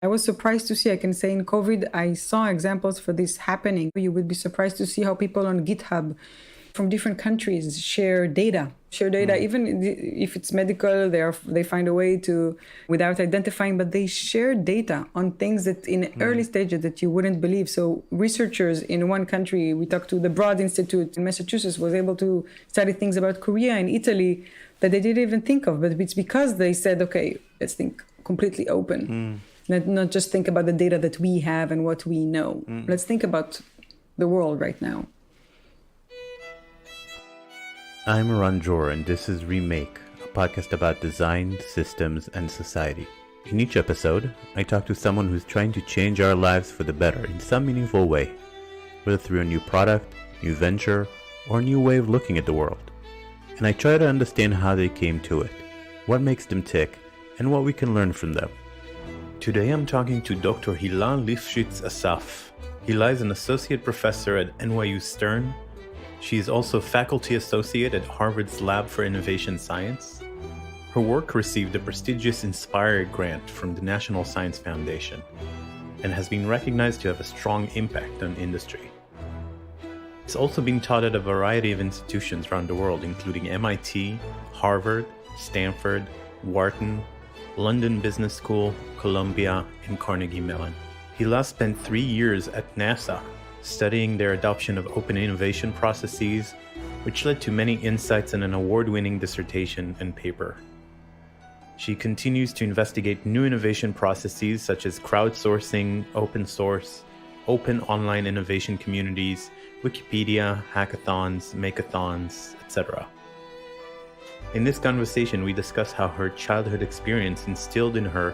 I was surprised to see, I can say in COVID, I saw examples for this happening. You would be surprised to see how people on GitHub from different countries share data, even if it's medical, they find a way to, without identifying, but they share data on things that in early stages that you wouldn't believe. So researchers in one country, we talked to the Broad Institute in Massachusetts, was able to study things about Korea and Italy that they didn't even think of, but it's because they said, okay, let's think completely open. Not just think about the data that we have and what we know. Let's think about the world right now. I'm Eran Jor, and this is Remake, a podcast about design, systems, and society. In each episode, I talk to someone who's trying to change our lives for the better in some meaningful way, whether through a new product, new venture, or a new way of looking at the world. And I try to understand how they came to it, what makes them tick, and what we can learn from them. Today I'm talking to Dr. Hila Lifshitz-Assaf. Hila is an associate professor at NYU Stern. She is also faculty associate at Harvard's Lab for Innovation Science. Her work received the prestigious Inspire grant from the National Science Foundation and has been recognized to have a strong impact on industry. It's also been taught at a variety of institutions around the world, including MIT, Harvard, Stanford, Wharton, London Business School, Columbia, and Carnegie Mellon. Hila spent 3 years at NASA studying their adoption of open innovation processes, which led to many insights and an award-winning dissertation and paper. She continues to investigate new innovation processes such as crowdsourcing, open source, open online innovation communities, Wikipedia, hackathons, makeathons, etc. In this conversation, we discuss how her childhood experience instilled in her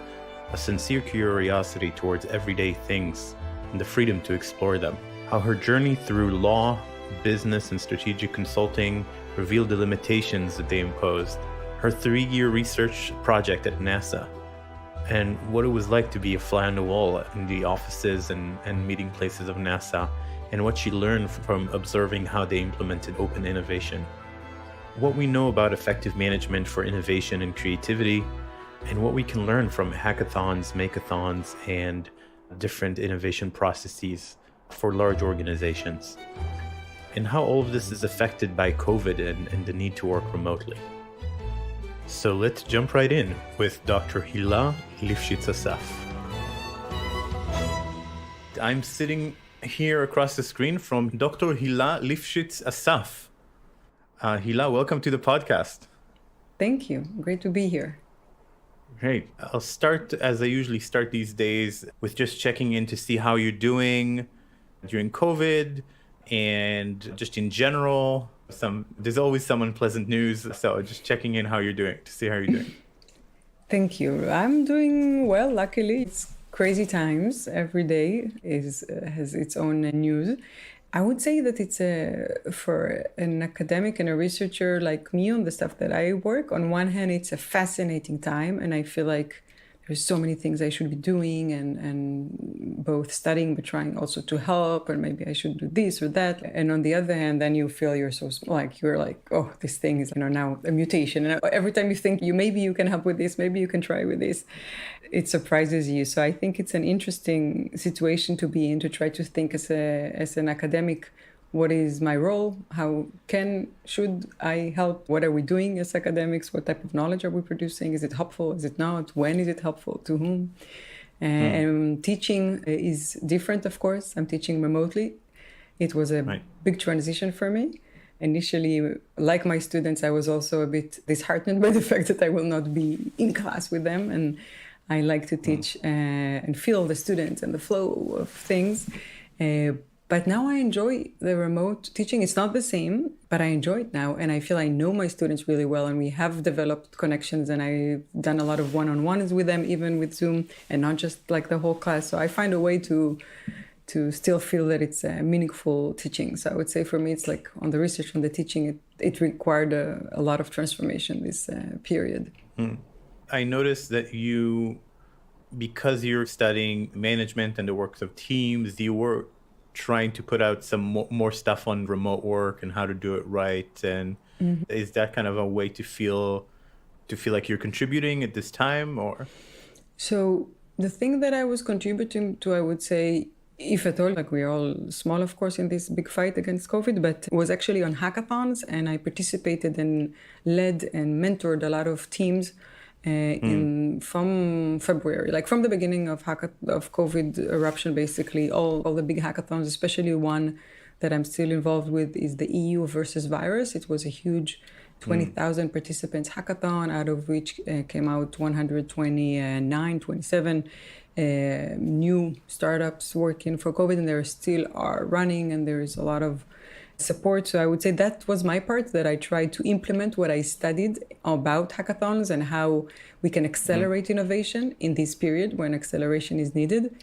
a sincere curiosity towards everyday things and the freedom to explore them. How her journey through law, business, and strategic consulting revealed the limitations that they imposed. Her 3-year research project at NASA, and what it was like to be a fly on the wall in the offices and meeting places of NASA, and what she learned from observing how they implemented open innovation. What we know about effective management for innovation and creativity, and what we can learn from hackathons, makeathons, and different innovation processes for large organizations, and how all of this is affected by COVID and the need to work remotely. So let's jump right in with Dr. Hila Lifshitz-Assaf. I'm sitting here across the screen from Dr. Hila Lifshitz-Assaf. Hila, welcome to the podcast. Thank you. Great to be here. Great. I'll start, as I usually start these days, with just checking in to see how you're doing during COVID and just in general. There's always some unpleasant news, so just checking in how you're doing, to see how you're doing. Thank you. I'm doing well, luckily. It's crazy times. Every day has its own news. I would say that it's for an academic and a researcher like me on the stuff that I work, on one hand, it's a fascinating time, and I feel like there's so many things I should be doing and both studying but trying also to help, and maybe I should do this or that. And on the other hand, then you feel you're so you're like, oh, this thing is now a mutation. And every time you think maybe you can help with this, maybe you can try with this, it surprises you. So I think it's an interesting situation to be in, to try to think as an academic, what is my role? How should I help? What are we doing as academics? What type of knowledge are we producing? Is it helpful? Is it not? When is it helpful? To whom? And teaching is different, of course. I'm teaching remotely. It was a big transition for me. Initially, like my students, I was also a bit disheartened by the fact that I will not be in class with them. And I like to teach and feel the students and the flow of things. But now I enjoy the remote teaching. It's not the same, but I enjoy it now. And I feel I know my students really well. And we have developed connections. And I've done a lot of one-on-ones with them, even with Zoom, and not just like the whole class. So I find a way to still feel that it's meaningful teaching. So I would say for me, it's like on the research, on the teaching, it required a lot of transformation this period. I noticed that because you're studying management and the works of teams, you were trying to put out some more stuff on remote work and how to do it right. And is that kind of a way to feel like you're contributing at this time, or? So The thing that I was contributing to, I would say, if at all, like we're all small, of course, in this big fight against COVID, but was actually on hackathons, and I participated and led and mentored a lot of teams from February, like from the beginning of COVID eruption, basically, all the big hackathons, especially one that I'm still involved with is the EU versus virus. It was a huge 20,000 participants hackathon, out of which came out 27 new startups working for COVID, and they still are running, and there is a lot of support. So I would say that was my part, that I tried to implement what I studied about hackathons and how we can accelerate innovation in this period when acceleration is needed.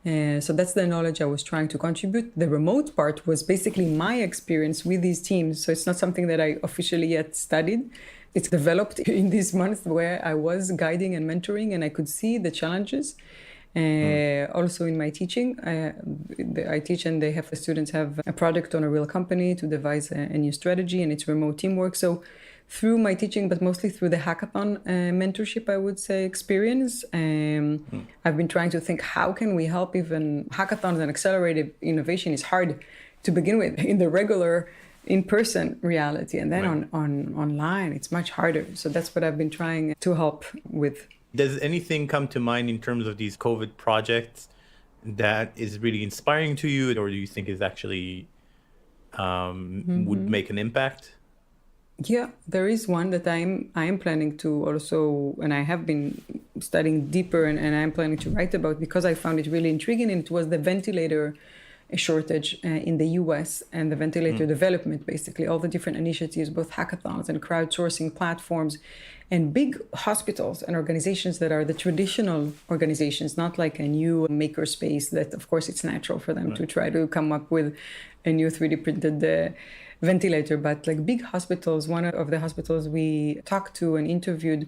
So that's the knowledge I was trying to contribute. The remote part was basically my experience with these teams. So it's not something that I officially yet studied. It's developed in these months where I was guiding and mentoring, and I could see the challenges. Also in my teaching, I teach, and the students have a project on a real company to devise a new strategy, and it's remote teamwork. So through my teaching, but mostly through the hackathon mentorship, I would say, experience, I've been trying to think, how can we help? Even hackathons and accelerated innovation is hard to begin with in the regular in-person reality, and then online it's much harder. So that's what I've been trying to help with. Does anything come to mind in terms of these COVID projects that is really inspiring to you, or do you think is actually would make an impact? Yeah, there is one that I am planning to also, and I have been studying deeper, and I'm planning to write about, because I found it really intriguing. And it was the ventilator shortage in the US and the ventilator development, basically all the different initiatives, both hackathons and crowdsourcing platforms, and big hospitals and organizations that are the traditional organizations, not like a new makerspace that, of course, it's natural for them to try to come up with a new 3D printed ventilator. But like big hospitals, one of the hospitals we talked to and interviewed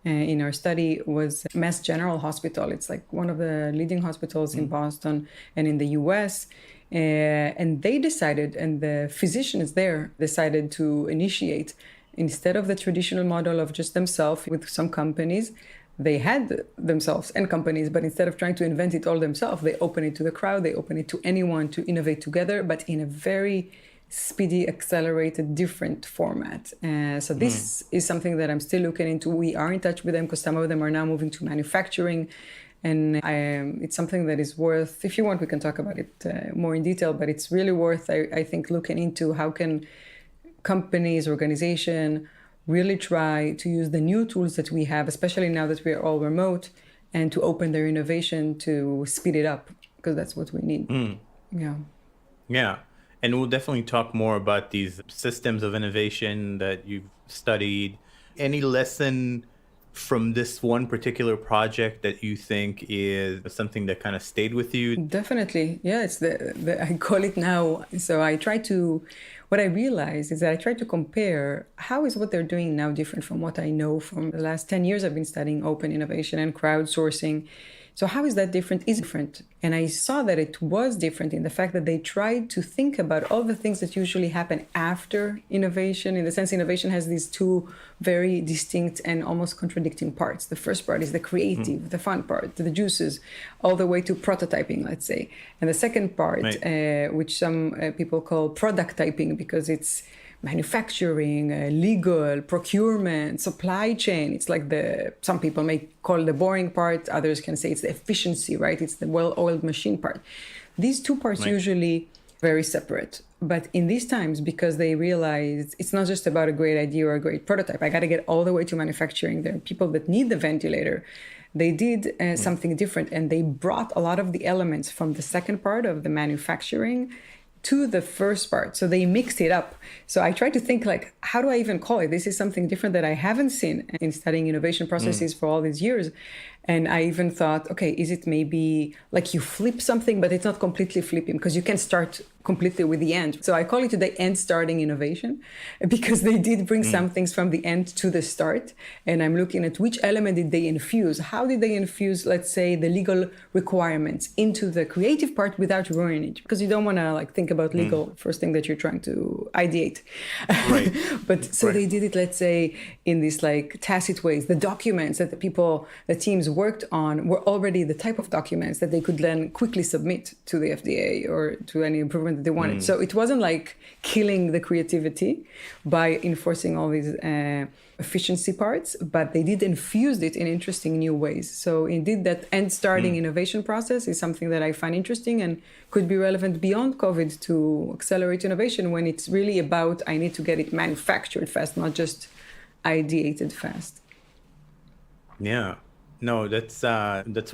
in our study was Mass General Hospital. It's like one of the leading hospitals in Boston and in the US. And they decided, and the physicians there decided to initiate, instead of the traditional model of just themselves with some companies, they had themselves and companies, but instead of trying to invent it all themselves, they open it to the crowd, they open it to anyone to innovate together, but in a very speedy, accelerated, different format. So this is something that I'm still looking into. We are in touch with them because some of them are now moving to manufacturing. And it's something that is worth, if you want, we can talk about it more in detail, but it's really worth, I think, looking into how can companies, organizations really try to use the new tools that we have, especially now that we're all remote, and to open their innovation to speed it up, because that's what we need. Yeah. And we'll definitely talk more about these systems of innovation that you've studied. Any lesson from this one particular project that you think is something that kind of stayed with you? Definitely. Yeah, it's I call it now. So what I realized is that I try to compare how is what they're doing now different from what I know from the last 10 years I've been studying open innovation and crowdsourcing. So how is that different? Is different. And I saw that it was different in the fact that they tried to think about all the things that usually happen after innovation. In the sense, innovation has these two very distinct and almost contradicting parts. The first part is the creative, the fun part, the juices, all the way to prototyping, let's say. And the second part, which some people call product typing, because it's manufacturing, legal, procurement, supply chain. It's like some people may call the boring part, others can say it's the efficiency, right? It's the well-oiled machine part. These two parts usually very separate. But in these times, because they realized it's not just about a great idea or a great prototype, I got to get all the way to manufacturing. There are people that need the ventilator. They did something different, and they brought a lot of the elements from the second part of the manufacturing to the first part. So they mixed it up. So I try to think like, how do I even call it? This is something different that I haven't seen in studying innovation processes for all these years. And I even thought, okay, is it maybe like you flip something, but it's not completely flipping because you can start completely with the end. So I call it the end starting innovation because they did bring some things from the end to the start. And I'm looking at which element did they infuse? How did they infuse, let's say, the legal requirements into the creative part without ruining it? Because you don't want to like think about legal first thing that you're trying to ideate. Right. But so they did it, let's say, in these like tacit ways, the documents that the teams worked on were already the type of documents that they could then quickly submit to the FDA or to any improvement that they wanted. So it wasn't like killing the creativity by enforcing all these efficiency parts, but they did infuse it in interesting new ways. So indeed, that starting innovation process is something that I find interesting and could be relevant beyond COVID to accelerate innovation when it's really about, I need to get it manufactured fast, not just ideated fast. Yeah. No, that's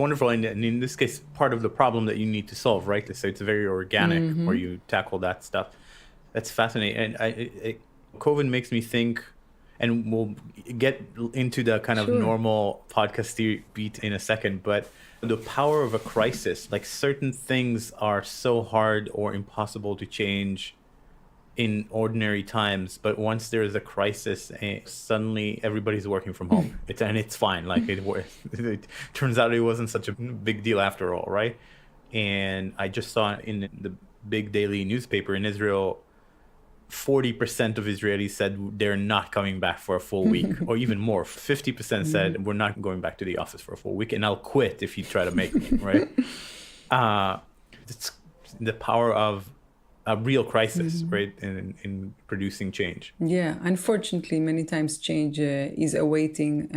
wonderful. And in this case, part of the problem that you need to solve, right? So it's very organic where you tackle that stuff. That's fascinating. And COVID makes me think, and we'll get into the kind of normal podcast beat in a second, but the power of a crisis, like certain things are so hard or impossible to change in ordinary times, but once there is a crisis, suddenly everybody's working from home. It's fine. Like it turns out it wasn't such a big deal after all, right? And I just saw in the big daily newspaper in Israel, 40% of Israelis said they're not coming back for a full week, or even more. 50% said we're not going back to the office for a full week, and I'll quit if you try to make me, right? It's the power of a real crisis, right, in producing change. Yeah, unfortunately, many times change is awaiting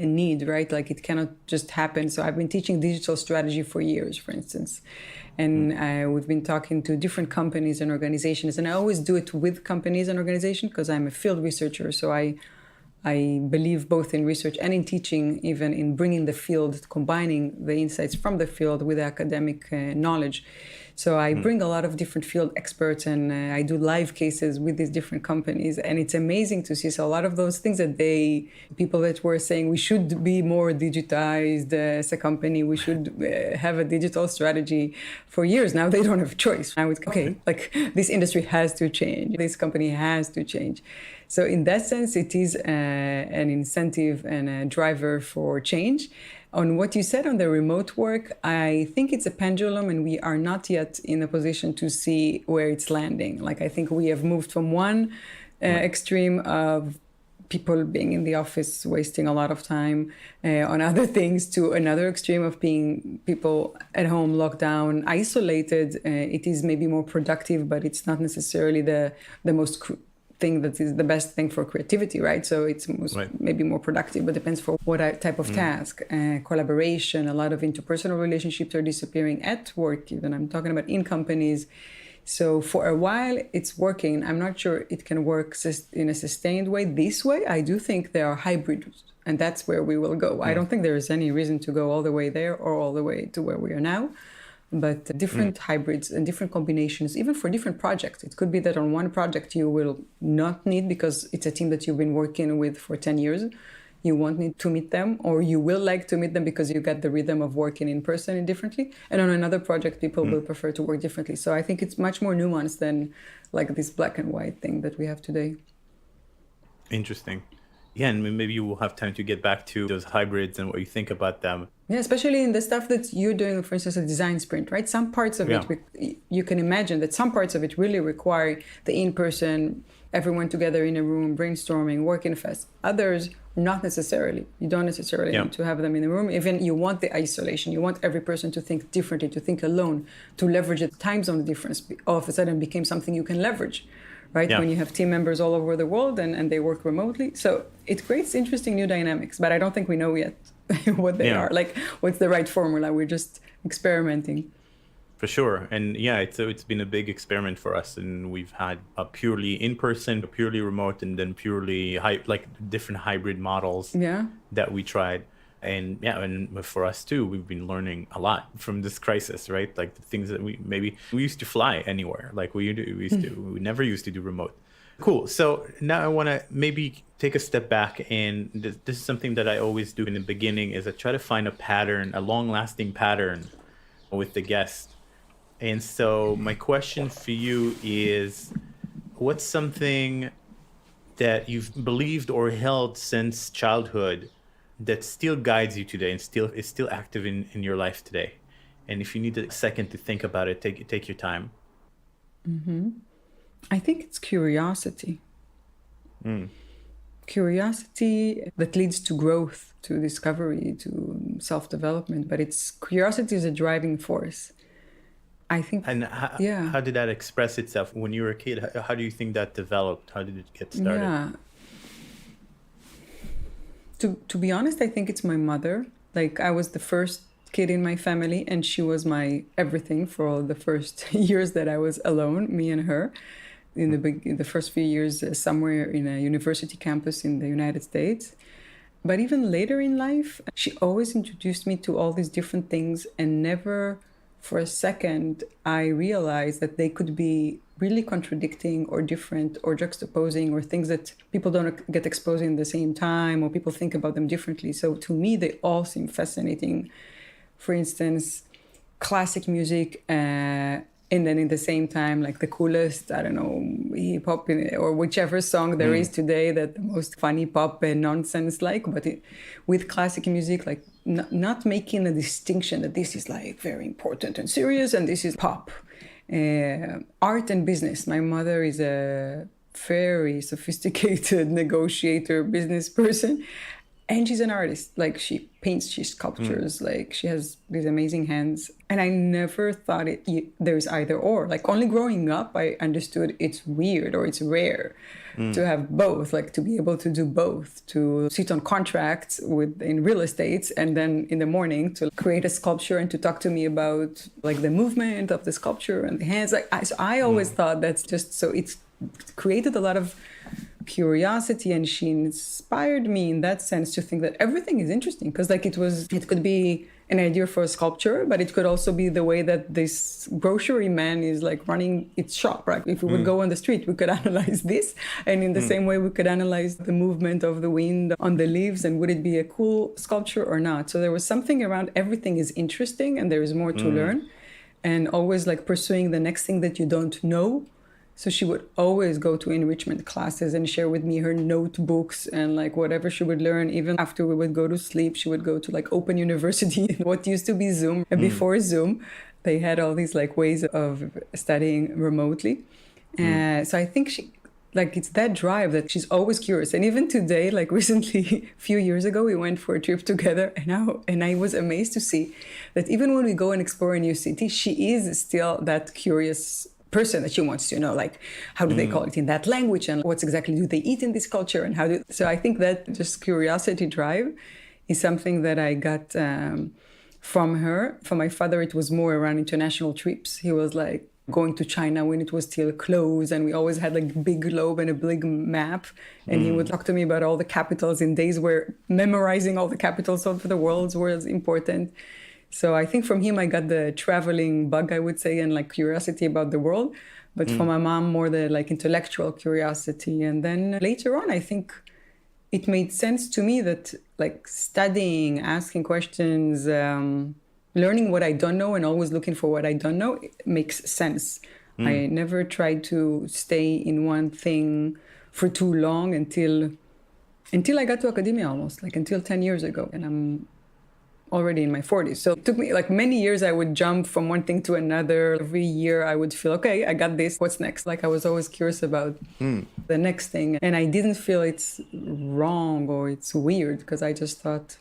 a need, right? Like it cannot just happen. So I've been teaching digital strategy for years, for instance. And we've been talking to different companies and organizations. And I always do it with companies and organizations because I'm a field researcher. So I believe both in research and in teaching, even in bringing the field, combining the insights from the field with academic knowledge. So I bring a lot of different field experts and I do live cases with these different companies. And it's amazing to see. So a lot of those things that people that were saying we should be more digitized as a company, we should have a digital strategy for years. Now they don't have a choice. Now it's okay, like this industry has to change. This company has to change. So in that sense, it is an incentive and a driver for change. On what you said on the remote work, I think it's a pendulum and we are not yet in a position to see where it's landing. Like I think we have moved from one extreme of people being in the office, wasting a lot of time on other things, to another extreme of being people at home, locked down, isolated. It is maybe more productive, but it's not necessarily the most thing that is the best thing for creativity, right? So it's maybe more productive, but depends for what type of task. Collaboration, a lot of interpersonal relationships are disappearing at work, even I'm talking about in companies. So for a while it's working. I'm not sure it can work in a sustained way. This way, I do think there are hybrids, and that's where we will go. I don't think there is any reason to go all the way there or all the way to where we are now. But different hybrids and different combinations, even for different projects. It could be that on one project you will not need, because it's a team that you've been working with for 10 years, you won't need to meet them, or you will like to meet them because you get the rhythm of working in person differently. And on another project, people will prefer to work differently. So I think it's much more nuanced than like this black and white thing that we have today. Interesting. Yeah, and maybe you will have time to get back to those hybrids and what you think about them. Yeah, especially in the stuff that you're doing, for instance, a design sprint, right? Some parts of it, you can imagine that some parts of it really require the in-person, everyone together in a room, brainstorming, working fast. Others, not necessarily. You don't necessarily need to have them in the room. Even you want the isolation. You want every person to think differently, to think alone, to leverage the time zone difference. All of a sudden became something you can leverage. Right? Yeah. When you have team members all over the world and they work remotely. So it creates interesting new dynamics, but I don't think we know yet what they are. Like, what's the right formula? We're just experimenting. For sure. And yeah, it's been a big experiment for us. And we've had a purely in-person, a purely remote, and then purely like different hybrid models that we tried. And and for us too, we've been learning a lot from this crisis, right? Like the things that we used to fly anywhere, like we never used to do remote. Cool. So now I want to maybe take a step back, and this is something that I always do in the beginning, is I try to find a pattern, a long-lasting pattern with the guest. And so my question for you is, what's something that you've believed or held since childhood that still guides you today and is still active in your life today? And if you need a second to think about it, take your time. I think it's curiosity. curiosity that leads to growth, to discovery, to self-development, but curiosity is a driving force. I think. And how did that express itself when you were a kid? How do you think that developed? How did it get started? Yeah. To be honest, I think it's my mother. Like, I was the first kid in my family, and she was my everything for all the first years that I was alone, me and her. In the first few years, somewhere in a university campus in the United States. But even later in life, she always introduced me to all these different things, and never for a second I realized that they could be really contradicting or different or juxtaposing, or things that people don't get exposed in the same time, or people think about them differently. So to me, they all seem fascinating. For instance, classic music, and then in the same time, like the coolest, I don't know, hip hop or whichever song there is today, that the most funny pop and nonsense like, but with classic music, like not making a distinction that this is like very important and serious and this is pop. Art and business. My mother is a very sophisticated negotiator, business person. And she's an artist. Like, she paints, she sculptures, like she has these amazing hands. And I never thought there's either or. Like, only growing up, I understood it's weird or it's rare to have both, like to be able to do both, to sit on contracts in real estate, and then in the morning to create a sculpture and to talk to me about like the movement of the sculpture and the hands. Like, I always thought that's just, so it's created a lot of curiosity, and she inspired me in that sense to think that everything is interesting, because like it could be an idea for a sculpture, but it could also be the way that this grocery man is like running its shop, right? If we would go on the street, we could analyze this, and in the same way we could analyze the movement of the wind on the leaves, and would it be a cool sculpture or not? So there was something around everything is interesting and there is more to learn, and always like pursuing the next thing that you don't know. So she would always go to enrichment classes and share with me her notebooks and like whatever she would learn. Even after we would go to sleep, she would go to like Open University, what used to be Zoom. And before Zoom, they had all these like ways of studying remotely. So I think it's that drive that she's always curious. And even today, like recently, a few years ago, we went for a trip together, and I was amazed to see that even when we go and explore a new city, she is still that curious person that she wants to know, like, how do they call it in that language, and what's exactly do they eat in this culture, and so I think that just curiosity drive is something that I got from her. For my father, it was more around international trips. He was like going to China when it was still closed, and we always had like big globe and a big map, and he would talk to me about all the capitals in days where memorizing all the capitals of the world was important. So I think from him, I got the traveling bug, I would say, and like curiosity about the world. But for my mom, more the like intellectual curiosity. And then later on, I think it made sense to me that like studying, asking questions, learning what I don't know and always looking for what I don't know, it makes sense. I never tried to stay in one thing for too long until I got to academia almost, like until 10 years ago. And I'm already in my 40s. So it took me like many years. I would jump from one thing to another. Every year I would feel, okay, I got this. What's next? Like I was always curious about the next thing. And I didn't feel it's wrong or it's weird, because I just thought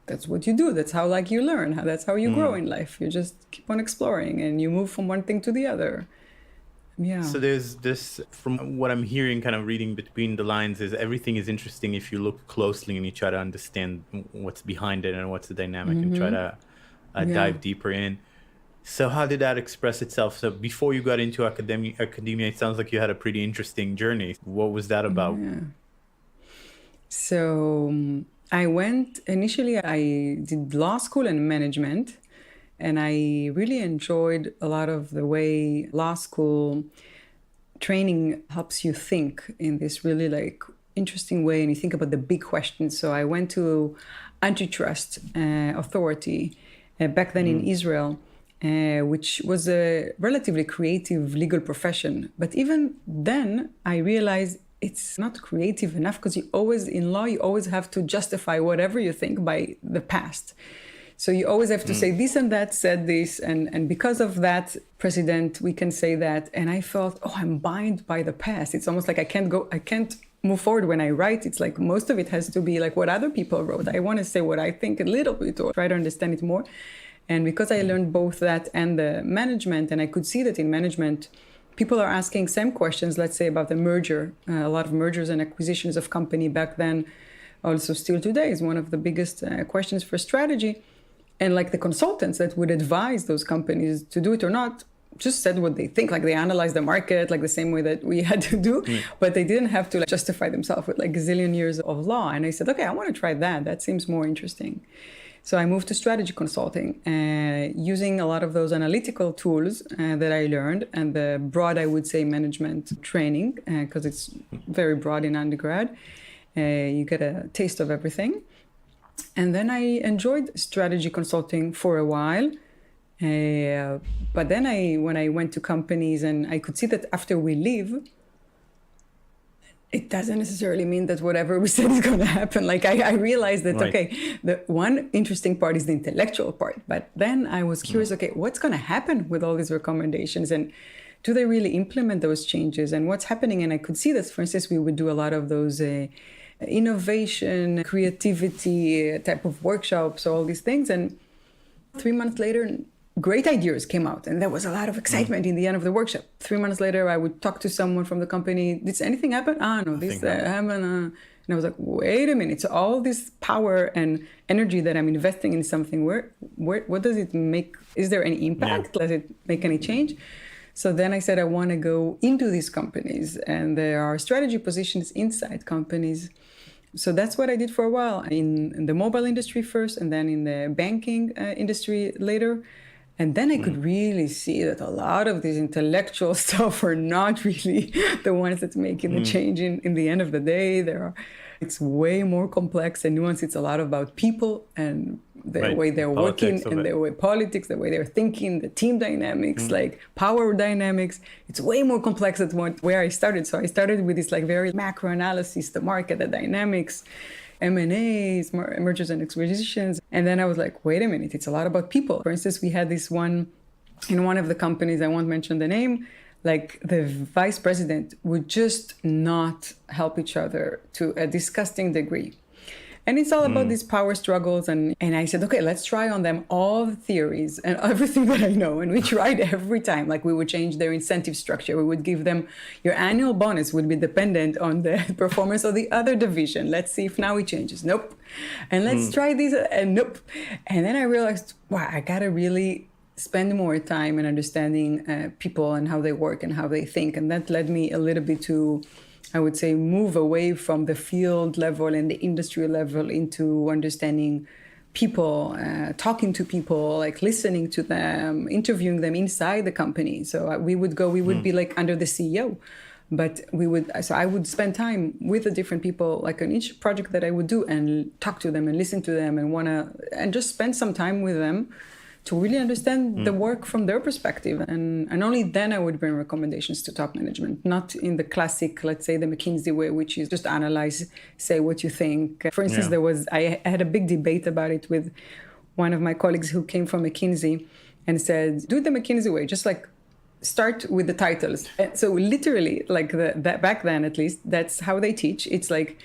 that's what you do. That's how like you learn. That's how you grow in life. You just keep on exploring and you move from one thing to the other. Yeah. So there's this, from what I'm hearing, kind of reading between the lines, is everything is interesting if you look closely and you try to understand what's behind it and what's the dynamic and try to dive deeper in. So how did that express itself? So before you got into academia, it sounds like you had a pretty interesting journey. What was that about? Yeah. So I did law school and management. And I really enjoyed a lot of the way law school training helps you think in this really like interesting way. And you think about the big questions. So I went to antitrust authority back then in Israel, which was a relatively creative legal profession. But even then I realized it's not creative enough, because in law, you always have to justify whatever you think by the past. So you always have to say this and that said this, and because of that precedent, we can say that. And I felt, I'm bound by the past. It's almost like I can't move forward when I write, it's like most of it has to be like what other people wrote. I want to say what I think a little bit or try to understand it more. And because I learned both that and the management, and I could see that in management, people are asking same questions, let's say about the merger. A lot of mergers and acquisitions of company back then, also still today, is one of the biggest questions for strategy. And like the consultants that would advise those companies to do it or not, just said what they think, like they analyzed the market like the same way that we had to do, but they didn't have to like justify themselves with like a gazillion years of law. And I said, okay, I want to try that. That seems more interesting. So I moved to strategy consulting, using a lot of those analytical tools that I learned and the broad, I would say, management training, because it's very broad in undergrad. You get a taste of everything. And then I enjoyed strategy consulting for a while. But then when I went to companies and I could see that after we leave, it doesn't necessarily mean that whatever we said is going to happen. Like I realized that, okay, the one interesting part is the intellectual part. But then I was curious, okay, what's going to happen with all these recommendations? And do they really implement those changes? And what's happening? And I could see that, for instance, we would do a lot of those innovation, creativity type of workshops, all these things. And 3 months later, great ideas came out, and there was a lot of excitement in the end of the workshop. 3 months later, I would talk to someone from the company. Did anything happen? No, this happened. And I was like, wait a minute. So all this power and energy that I'm investing in something, what does it make? Is there any impact? Does it make any change? So then I said, I want to go into these companies, and there are strategy positions inside companies. So that's what I did for a while in the mobile industry first, and then in the banking industry later. And then I could really see that a lot of these intellectual stuff are not really the ones that making the change in the end of the day. It's way more complex and nuanced. It's a lot about people and the way they're working and the way politics, the way they're thinking, the team dynamics, like power dynamics. It's way more complex than where I started. So I started with this like very macro analysis, the market, the dynamics, M&As, mergers and acquisitions. And then I was like, wait a minute, it's a lot about people. For instance, we had this one in one of the companies, I won't mention the name, like the vice president would just not help each other to a disgusting degree. And it's all about these power struggles. And I said, okay, let's try on them all the theories and everything that I know. And we tried every time. Like we would change their incentive structure. We would give them, your annual bonus would be dependent on the performance of the other division. Let's see if now it changes. Nope. And let's try these. And nope. And then I realized, wow, I got to really spend more time in understanding people and how they work and how they think. And that led me a little bit to, I would say, move away from the field level and the industry level into understanding people, talking to people, like listening to them, interviewing them inside the company. So we would be like under the CEO, but I would spend time with the different people, like on each project that I would do, and talk to them and listen to them and just spend some time with them to really understand the work from their perspective. And only then I would bring recommendations to top management, not in the classic, let's say, the McKinsey way, which is just analyze, say what you think. For instance, I had a big debate about it with one of my colleagues who came from McKinsey and said, do it the McKinsey way, just like start with the titles. And so literally, like that back then, at least, that's how they teach. It's like,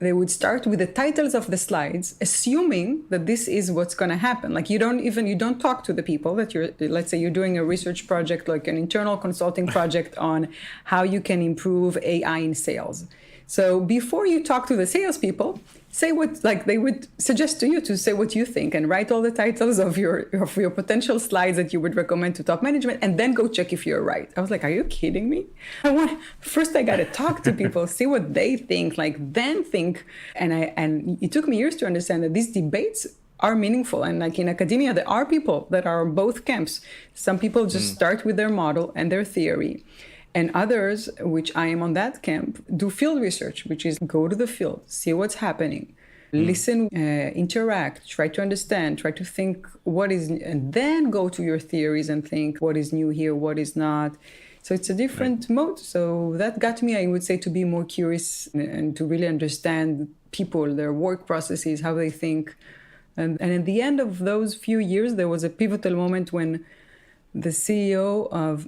they would start with the titles of the slides, assuming that this is what's going to happen. Like you don't talk to the people that let's say you're doing a research project, like an internal consulting project on how you can improve AI in sales. So before you talk to the salespeople, say what, like they would suggest to you to say what you think and write all the titles of your potential slides that you would recommend to top management, and then go check if you're right. I was like, are you kidding me? First I got to talk to people, see what they think, like then think. And it took me years to understand that these debates are meaningful. And like in academia, there are people that are both camps. Some people just start with their model and their theory. And others, which I am on that camp, do field research, which is go to the field, see what's happening, listen, interact, try to understand, try to think what is, and then go to your theories and think what is new here, what is not. So it's a different mode. So that got me, I would say, to be more curious and to really understand people, their work processes, how they think. And at the end of those few years, there was a pivotal moment when the CEO of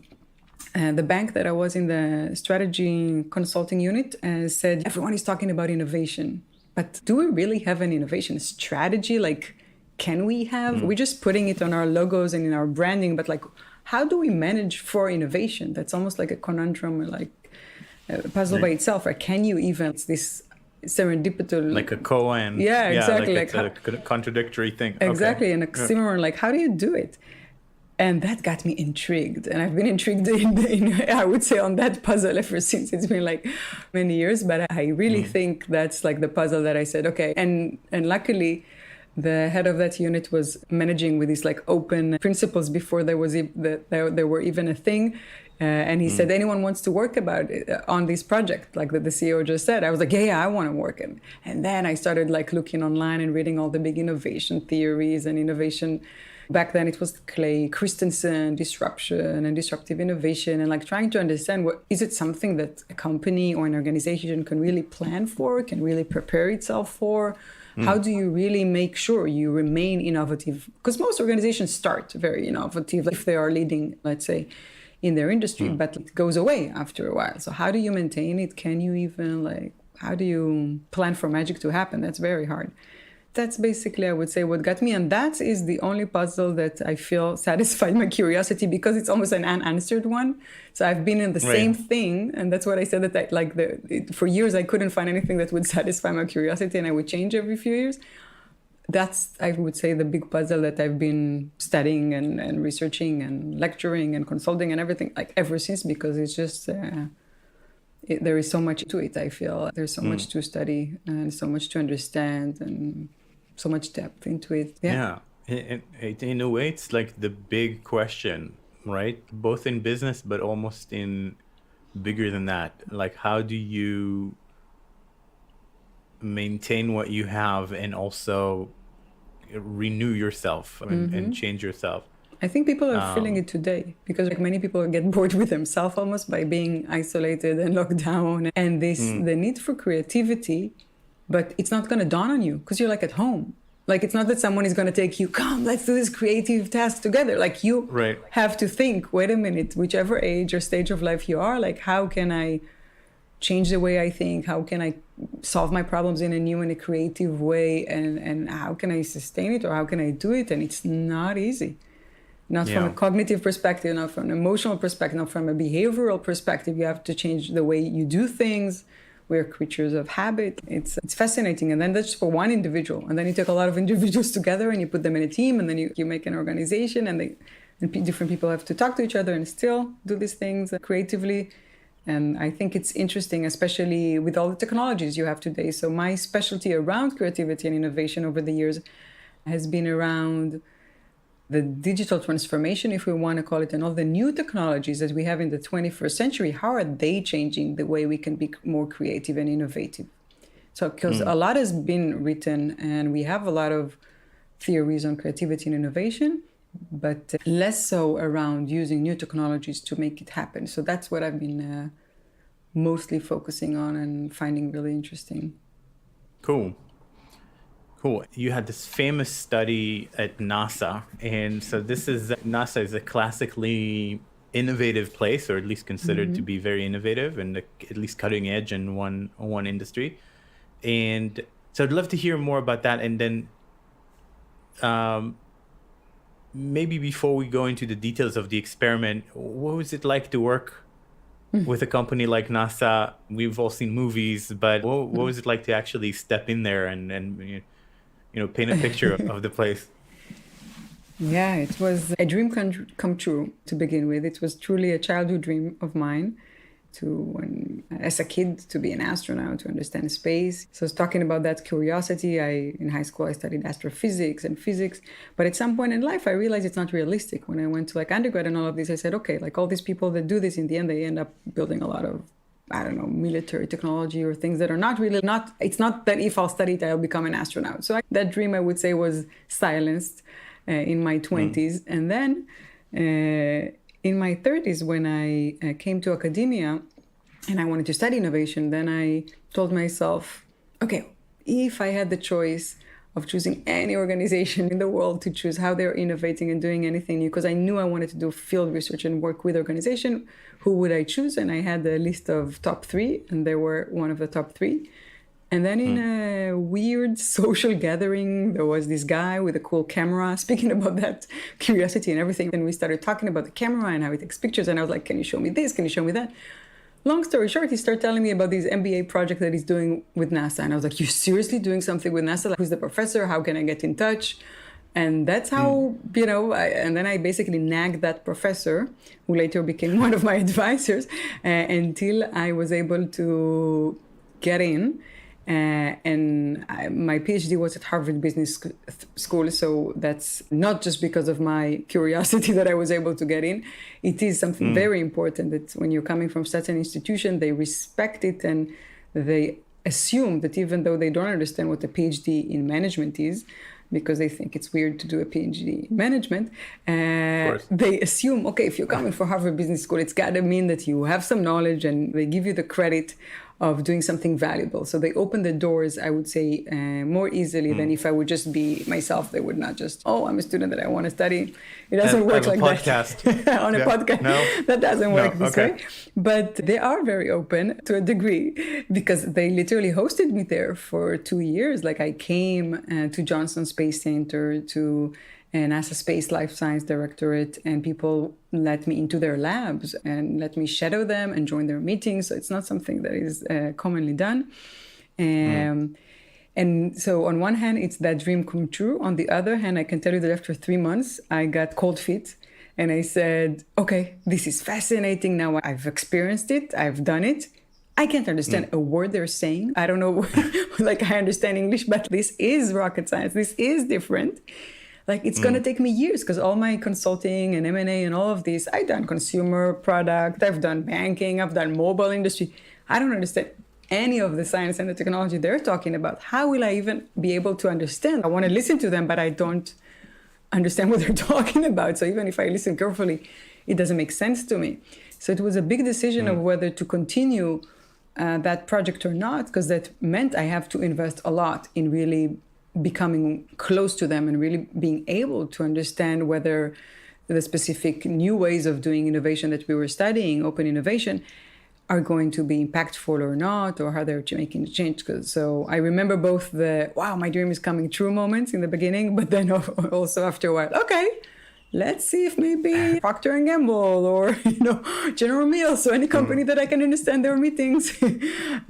The bank that I was in the strategy consulting unit said, everyone is talking about innovation, but do we really have an innovation strategy? Like, can we have? We're just putting it on our logos and in our branding, but like, how do we manage for innovation? That's almost like a conundrum, or like a puzzle by itself. Or can you even? It's this serendipitous, like a koan. Yeah, exactly. Like it's a contradictory thing. Exactly, and a similar. Like, how do you do it? And that got me intrigued. And I've been intrigued in I would say, on that puzzle ever since. It's been like many years, but I really think that's like the puzzle that I said, okay. And luckily, the head of that unit was managing with these like open principles before there were even a thing. And he said, anyone wants to work on this project, like the CEO just said. I was like, yeah, I want to work it. And then I started like looking online and reading all the big innovation theories and innovation. Back then it was Clay Christensen, disruption and disruptive innovation, and like trying to understand, is it something that a company or an organization can really plan for, can really prepare itself for? How do you really make sure you remain innovative? Because most organizations start very innovative if they are leading, let's say, in their industry, but it goes away after a while. So how do you maintain it? Can you even how do you plan for magic to happen? That's very hard. That's basically, I would say, what got me. And that is the only puzzle that I feel satisfied my curiosity, because it's almost an unanswered one. So I've been in the same thing. And that's what I said, that for years, I couldn't find anything that would satisfy my curiosity, and I would change every few years. That's, I would say, the big puzzle that I've been studying and researching and lecturing and consulting and everything, like ever since, because it's just, there is so much to it, I feel. There's so much to study and so much to understand and so much depth into it. Yeah. In a way, it's like the big question, right? Both in business, but almost in bigger than that. Like, how do you maintain what you have and also renew yourself and change yourself? I think people are feeling it today, because like many people get bored with themselves almost by being isolated and locked down, and the need for creativity, but it's not going to dawn on you because you're like at home. Like, it's not that someone is going to take you, come, let's do this creative task together. Like, you have to think, wait a minute, whichever age or stage of life you are, like, how can I change the way I think? How can I solve my problems in a new and a creative way? And how can I sustain it, or how can I do it? And it's not easy. Not from a cognitive perspective, not from an emotional perspective, not from a behavioral perspective. You have to change the way you do things. We're creatures of habit. It's fascinating. And then that's for one individual. And then you take a lot of individuals together and you put them in a team, and then you make an organization, and different people have to talk to each other and still do these things creatively. And I think it's interesting, especially with all the technologies you have today. So my specialty around creativity and innovation over the years has been around the digital transformation, if we want to call it, and all the new technologies that we have in the 21st century. How are they changing the way we can be more creative and innovative? So, because a lot has been written, and we have a lot of theories on creativity and innovation, but less so around using new technologies to make it happen. So that's what I've been mostly focusing on and finding really interesting. Cool. You had this famous study at NASA, and so NASA is a classically innovative place, or at least considered to be very innovative and at least cutting edge in one industry. And so I'd love to hear more about that. And then maybe before we go into the details of the experiment, what was it like to work with a company like NASA? We've all seen movies, but what was it like to actually step in there and paint a picture of the place? Yeah, it was a dream come true to begin with. It was truly a childhood dream of mine as a kid, to be an astronaut, to understand space. So I was talking about that curiosity. In high school, I studied astrophysics and physics. But at some point in life, I realized it's not realistic. When I went to undergrad and all of this, I said, okay, like all these people that do this, in the end, they end up building a lot of, military technology or things that are it's not that if I'll study it, I'll become an astronaut. So that dream, I would say, was silenced in my 20s. And then in my 30s, when I came to academia and I wanted to study innovation, then I told myself, okay, if I had the choice of choosing any organization in the world to choose how they're innovating and doing anything new, because I knew I wanted to do field research and work with organization. Who would I choose? And I had a list of top 3, and they were one of the top 3. And then in a weird social gathering, there was this guy with a cool camera speaking about that curiosity and everything. And we started talking about the camera and how it takes pictures. And I was like, can you show me this? Can you show me that? Long story short, he started telling me about this MBA project that he's doing with NASA. And I was like, you're seriously doing something with NASA? Like, who's the professor? How can I get in touch? And that's how, and then I basically nagged that professor, who later became one of my advisors, until I was able to get in. My PhD was at Harvard Business School, so that's not just because of my curiosity that I was able to get in. It is something very important that when you're coming from such an institution, they respect it and they assume that even though they don't understand what a PhD in management is, because they think it's weird to do a PhD in management, they assume, okay, if you're coming from Harvard Business School, it's got to mean that you have some knowledge, and they give you the credit of doing something valuable. So they open the doors, I would say, more easily than if I would just be myself. They would not just, I'm a student that I want to study. It doesn't work like that. On a podcast. No? That doesn't work this way. But they are very open to a degree, because they literally hosted me there for 2 years. Like, I came to Johnson Space Center, to NASA Space Life Science Directorate, and people let me into their labs and let me shadow them and join their meetings. So it's not something that is commonly done. And so on one hand, it's that dream come true. On the other hand, I can tell you that after 3 months, I got cold feet. And I said, okay, this is fascinating. Now I've experienced it. I've done it. I can't understand a word they're saying. I don't know, like, I understand English, but this is rocket science. This is different. Like, it's going to take me years, because all my consulting and M&A and all of this, I've done consumer product, I've done banking, I've done mobile industry. I don't understand any of the science and the technology they're talking about. How will I even be able to understand? I want to listen to them, but I don't understand what they're talking about. So even if I listen carefully, it doesn't make sense to me. So it was a big decision of whether to continue that project or not, because that meant I have to invest a lot in really becoming close to them and really being able to understand whether the specific new ways of doing innovation that we were studying, open innovation, are going to be impactful or not, or how they're making a change. So I remember both the, wow, my dream is coming true moments in the beginning, but then also after a while, okay, let's see if maybe Procter & Gamble or, General Mills, or any company that I can understand their meetings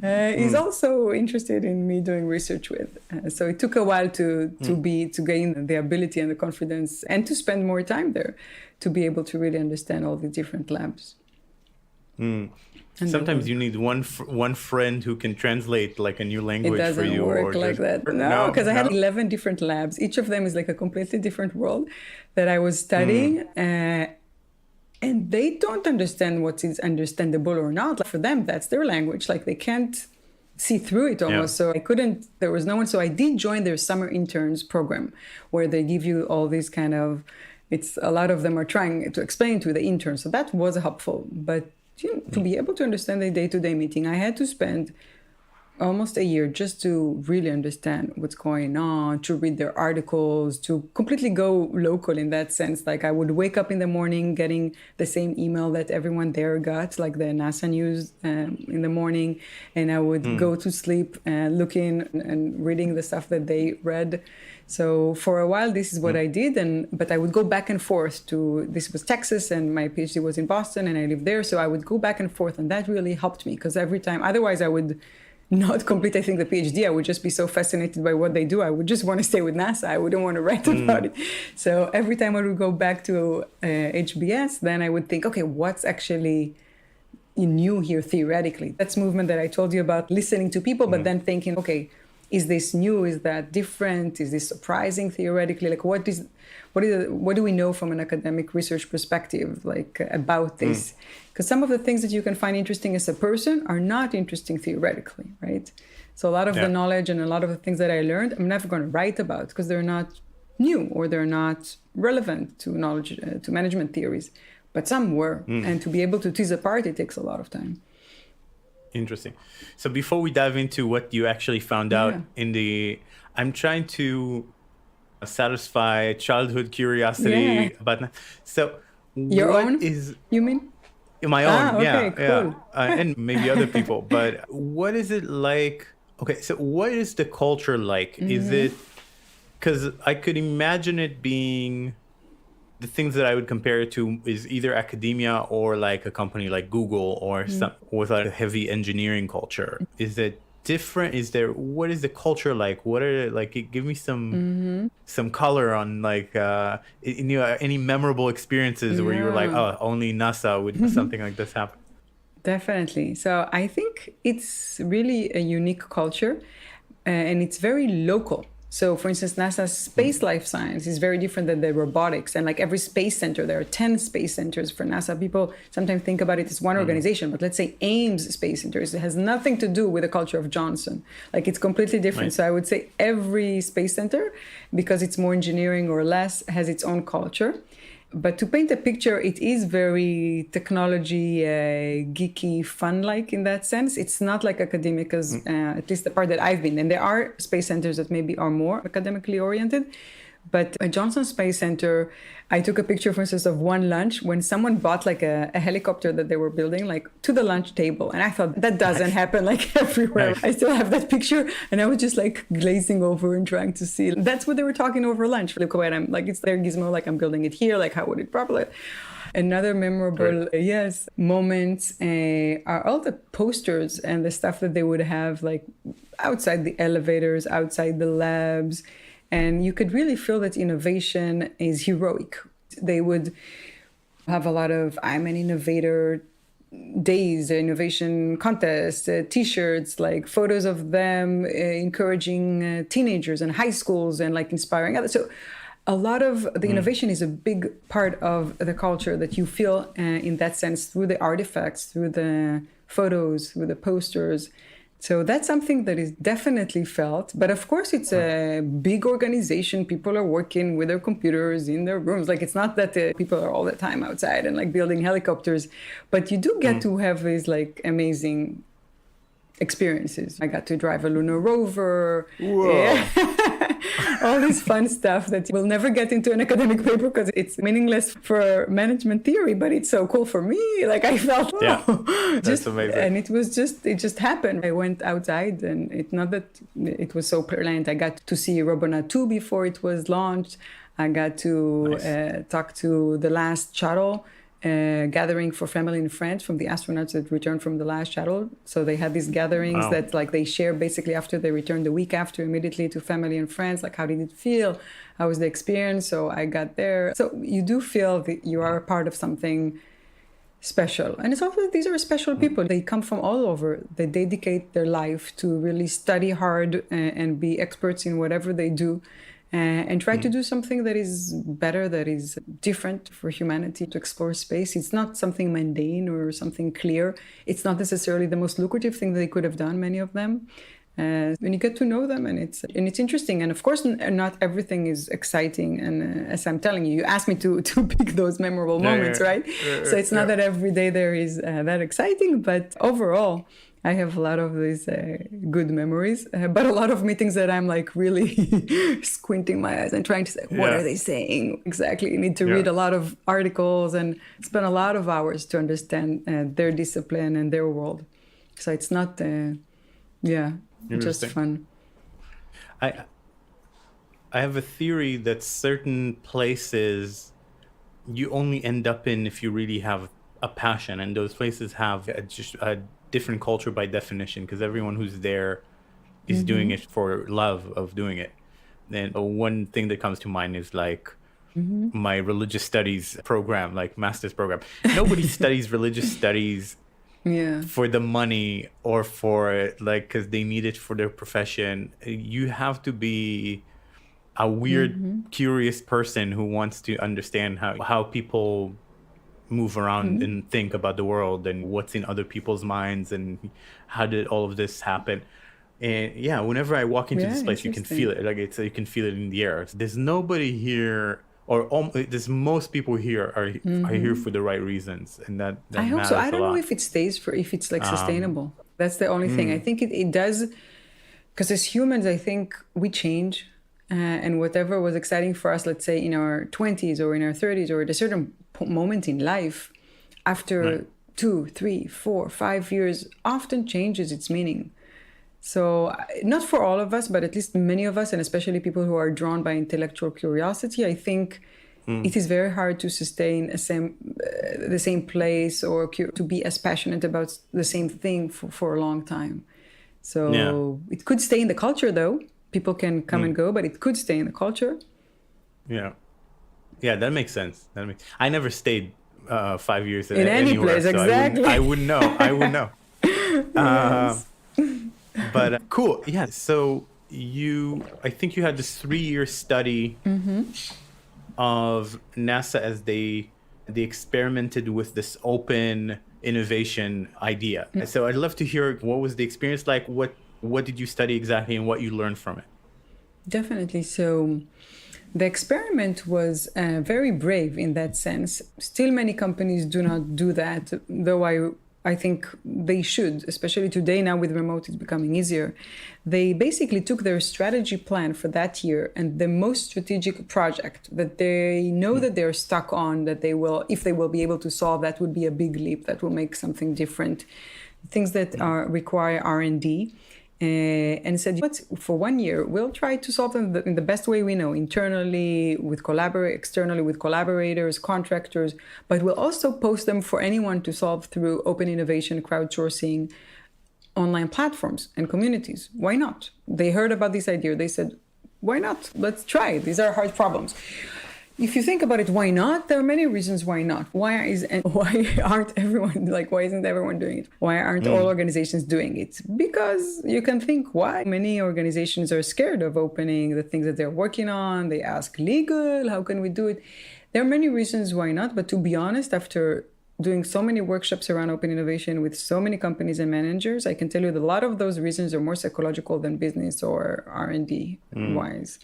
is also interested in me doing research with. So it took a while to gain the ability and the confidence, and to spend more time there to be able to really understand all the different labs. Sometimes you need one friend who can translate like a new language for you. It doesn't work like that. No, because I had 11 different labs. Each of them is like a completely different world that I was studying. And they don't understand what is understandable or not. Like, for them, that's their language. Like, they can't see through it almost. So there was no one. So I did join their summer interns program, where they give you all these kind of, a lot of them are trying to explain to the interns. So that was helpful. But to be able to understand the day-to-day meeting, I had to spend almost a year just to really understand what's going on, to read their articles, to completely go local in that sense. Like, I would wake up in the morning getting the same email that everyone there got, like the NASA news in the morning, and I would go to sleep looking and reading the stuff that they read. So for a while, this is what I did. But I would go back and forth this was Texas, and my PhD was in Boston, and I lived there. So I would go back and forth, and that really helped me, because every time, otherwise I would not complete, I think, the PhD. I would just be so fascinated by what they do. I would just want to stay with NASA. I wouldn't want to write about it. So every time I would go back to HBS, then I would think, okay, what's actually new here theoretically? That's movement that I told you about, listening to people, but then thinking, okay, is this new? Is that different? Is this surprising theoretically? Like, what do we know from an academic research perspective, like, about this? Because some of the things that you can find interesting as a person are not interesting theoretically, right? So a lot of the knowledge and a lot of the things that I learned, I'm never going to write about, because they're not new or they're not relevant to knowledge, to management theories. But some were, and to be able to tease apart, it takes a lot of time. Interesting. So before we dive into what you actually found out I'm trying to satisfy childhood curiosity about so Your what own, is you mean? my own, Okay, yeah, cool. and maybe other people, but what is it like? Okay, so what is the culture like? Is it, because I could imagine it being, the things that I would compare it to is either academia or like a company like Google or some with a heavy engineering culture. Is it different? Is there, what is the culture like? What are, like, give me some color on like any memorable experiences where you were like, Yeah. oh, only NASA would something like this happen. Definitely. So I think it's really a unique culture and it's very local. So, for instance, NASA's space life science is very different than the robotics. And like every space center, there are 10 space centers for NASA. People sometimes think about it as one organization, but let's say Ames Space Centers, it has nothing to do with the culture of Johnson. Like it's completely different. Right. So I would say every space center, because it's more engineering or less, has its own culture. But to paint a picture, it is very technology, geeky, fun-like in that sense. It's not like academic, as at least the part that I've been in. There are space centers that maybe are more academically oriented. But at Johnson Space Center, I took a picture, for instance, of one lunch when someone bought like a helicopter that they were building, like to the lunch table. And I thought that doesn't happen like everywhere. Nice. I still have that picture. And I was just like glazing over and trying to see. That's what they were talking over lunch. Look away, I'm like, it's their gizmo, like I'm building it here. Like how would it probably... Another memorable, moments are all the posters and the stuff that they would have like outside the elevators, outside the labs. And you could really feel that innovation is heroic. They would have a lot of I'm an innovator days, innovation contests, T-shirts, like photos of them encouraging teenagers and high schools and like inspiring others. So a lot of the innovation is a big part of the culture that you feel in that sense through the artifacts, through the photos, through the posters. So that's something that is definitely felt. But of course, it's a big organization. People are working with their computers in their rooms. Like, it's not that people are all the time outside and like building helicopters. But you do get to have these like amazing experiences. I got to drive a lunar rover. Whoa. Yeah. All this fun stuff that will never get into an academic paper because it's meaningless for management theory, but it's so cool for me. Like I felt, that's amazing. And it just happened. I went outside and it's not that it was so planned. I got to see Robonaut 2 before it was launched. I got to talk to the last shuttle gathering for family and friends from the astronauts that returned from the last shuttle. So they had these gatherings that like they share basically after they returned the week after immediately to family and friends. Like, how did it feel? How was the experience? So I got there. So you do feel that you are a part of something special. And it's also, these are special people. They come from all over. They dedicate their life to really study hard and be experts in whatever they do. And try to do something that is better, that is different for humanity, to explore space. It's not something mundane or something clear. It's not necessarily the most lucrative thing that they could have done, many of them. When you get to know them, and it's interesting. And of course, not everything is exciting. And as I'm telling you, you asked me to pick those memorable moments, right? So it's not that every day there is that exciting, but overall, I have a lot of these good memories, but a lot of meetings that I'm like really squinting my eyes and trying to say, what are they saying? Exactly. You need to read a lot of articles and spend a lot of hours to understand their discipline and their world. So it's not, just fun. I have a theory that certain places you only end up in if you really have a passion, and those places have just a different culture by definition, because everyone who's there is doing it for love of doing it. And one thing that comes to mind is like my religious studies program, like master's program. Nobody studies religious studies for the money or for like because they need it for their profession. You have to be a weird, curious person who wants to understand how people move around and think about the world and what's in other people's minds and how did all of this happen. And whenever I walk into this place, you can feel it. Like you can feel it in the air. There's nobody here, or there's most people here are here for the right reasons, and that I hope matters so. I don't a lot. know if it stays if it's like sustainable. That's the only thing. I think it does Because as humans, I think we change. And whatever was exciting for us, let's say in our 20s or in our 30s or at a certain moment in life, after 2, 3, 4, 5 years, often changes its meaning. So not for all of us, but at least many of us, and especially people who are drawn by intellectual curiosity, I think it is very hard to sustain the same place or to be as passionate about the same thing for a long time. So it could stay in the culture, though. People can come and go, but it could stay in the culture. Yeah, that makes sense. I never stayed 5 years in any anywhere, place, so exactly. I wouldn't know. Yes. But cool. Yeah. So I think you had this 3-year study of NASA as they experimented with this open innovation idea. So I'd love to hear, what was the experience like? What did you study exactly and what you learned from it? Definitely. So the experiment was very brave in that sense. Still, many companies do not do that, though I think they should, especially today. Now with remote, it's becoming easier. They basically took their strategy plan for that year and the most strategic project that they know that they're stuck on, that if they will be able to solve, that would be a big leap, that will make something different. Things that require R&D. And said, for 1 year, we'll try to solve them in the best way we know, internally, externally with collaborators, contractors, but we'll also post them for anyone to solve through open innovation, crowdsourcing, online platforms and communities. Why not? They heard about this idea. They said, why not? Let's try. These are hard problems. If you think about it, why not? There are many reasons why not. Why aren't everyone, why isn't everyone doing it? Why aren't all organizations doing it? Because you can think why. Many organizations are scared of opening the things that they're working on. They ask legal, how can we do it? There are many reasons why not. But to be honest, after doing so many workshops around open innovation with so many companies and managers, I can tell you that a lot of those reasons are more psychological than business or R&D wise.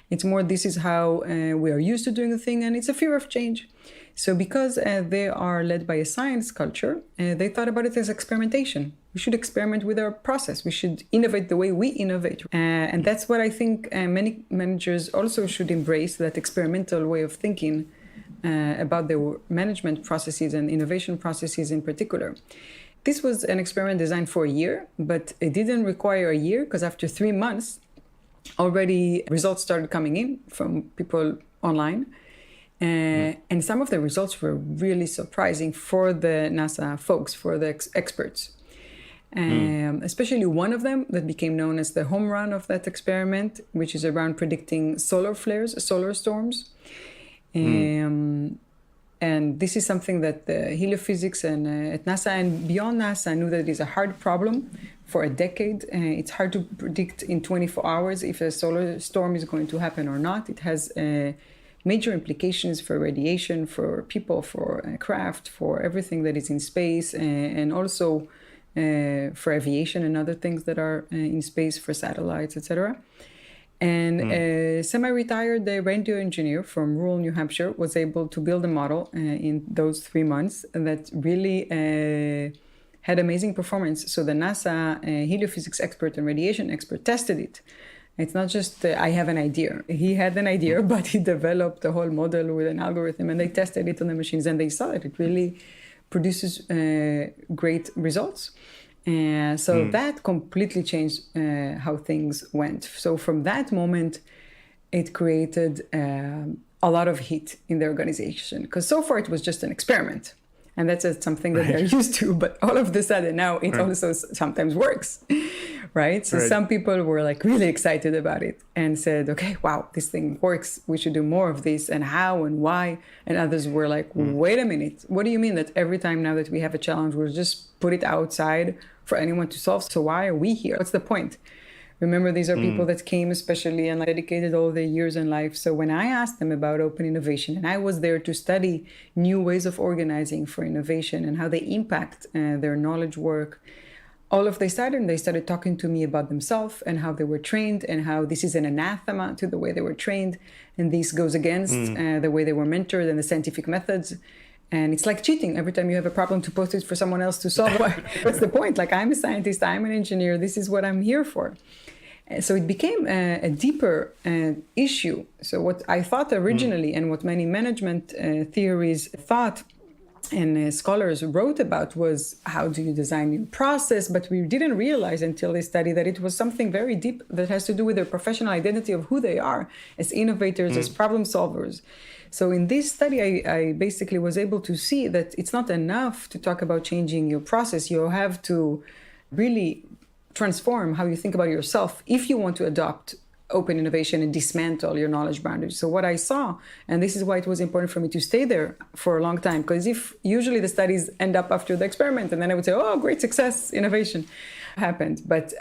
It's more, this is how we are used to doing the thing, and it's a fear of change. So because they are led by a science culture, they thought about it as experimentation. We should experiment with our process. We should innovate the way we innovate. And that's what I think many managers also should embrace, that experimental way of thinking about their management processes and innovation processes in particular. This was an experiment designed for a year, but it didn't require a year, because after 3 months, already results started coming in from people online. And some of the results were really surprising for the NASA folks, for the experts. Especially one of them that became known as the home run of that experiment, which is around predicting solar flares, solar storms. And this is something that the Hila physics and at NASA and beyond NASA knew that it is a hard problem for a decade. It's hard to predict in 24 hours if a solar storm is going to happen or not. It has major implications for radiation, for people, for craft, for everything that is in space, and also for aviation and other things that are in space, for satellites, etc. And a semi-retired radio engineer from rural New Hampshire was able to build a model in those 3 months that really had amazing performance. So the NASA heliophysics expert and radiation expert tested it. It's not just, I have an idea. He had an idea, but he developed a whole model with an algorithm, and they tested it on the machines, and they saw that it really produces great results. So that completely changed how things went. So from that moment, it created a lot of heat in the organization, because so far it was just an experiment. And that's something that they're used to. But all of a sudden now it also sometimes works, right? So some people were really excited about it and said, okay, wow, this thing works. We should do more of this, and how and why. And others were like, wait a minute. What do you mean that every time now that we have a challenge, we'll just put it outside for anyone to solve? So why are we here? What's the point? Remember, these are people that came especially and dedicated all their years in life. So when I asked them about open innovation, and I was there to study new ways of organizing for innovation and how they impact their knowledge work, all of they started talking to me about themselves and how they were trained, and how this is an anathema to the way they were trained. And this goes against the way they were mentored and the scientific methods. And it's like cheating. Every time you have a problem, to post it for someone else to solve. What's the point? I'm a scientist, I'm an engineer, this is what I'm here for. So it became a deeper issue. So what I thought originally and what many management theories thought and scholars wrote about was how do you design your process, but we didn't realize until they studied that it was something very deep that has to do with their professional identity of who they are as innovators, as problem solvers. So in this study, I basically was able to see that it's not enough to talk about changing your process. You have to really transform how you think about yourself if you want to adopt open innovation and dismantle your knowledge boundaries. So what I saw, and this is why it was important for me to stay there for a long time, because if usually the studies end up after the experiment, and then I would say, oh, great success, innovation happened. But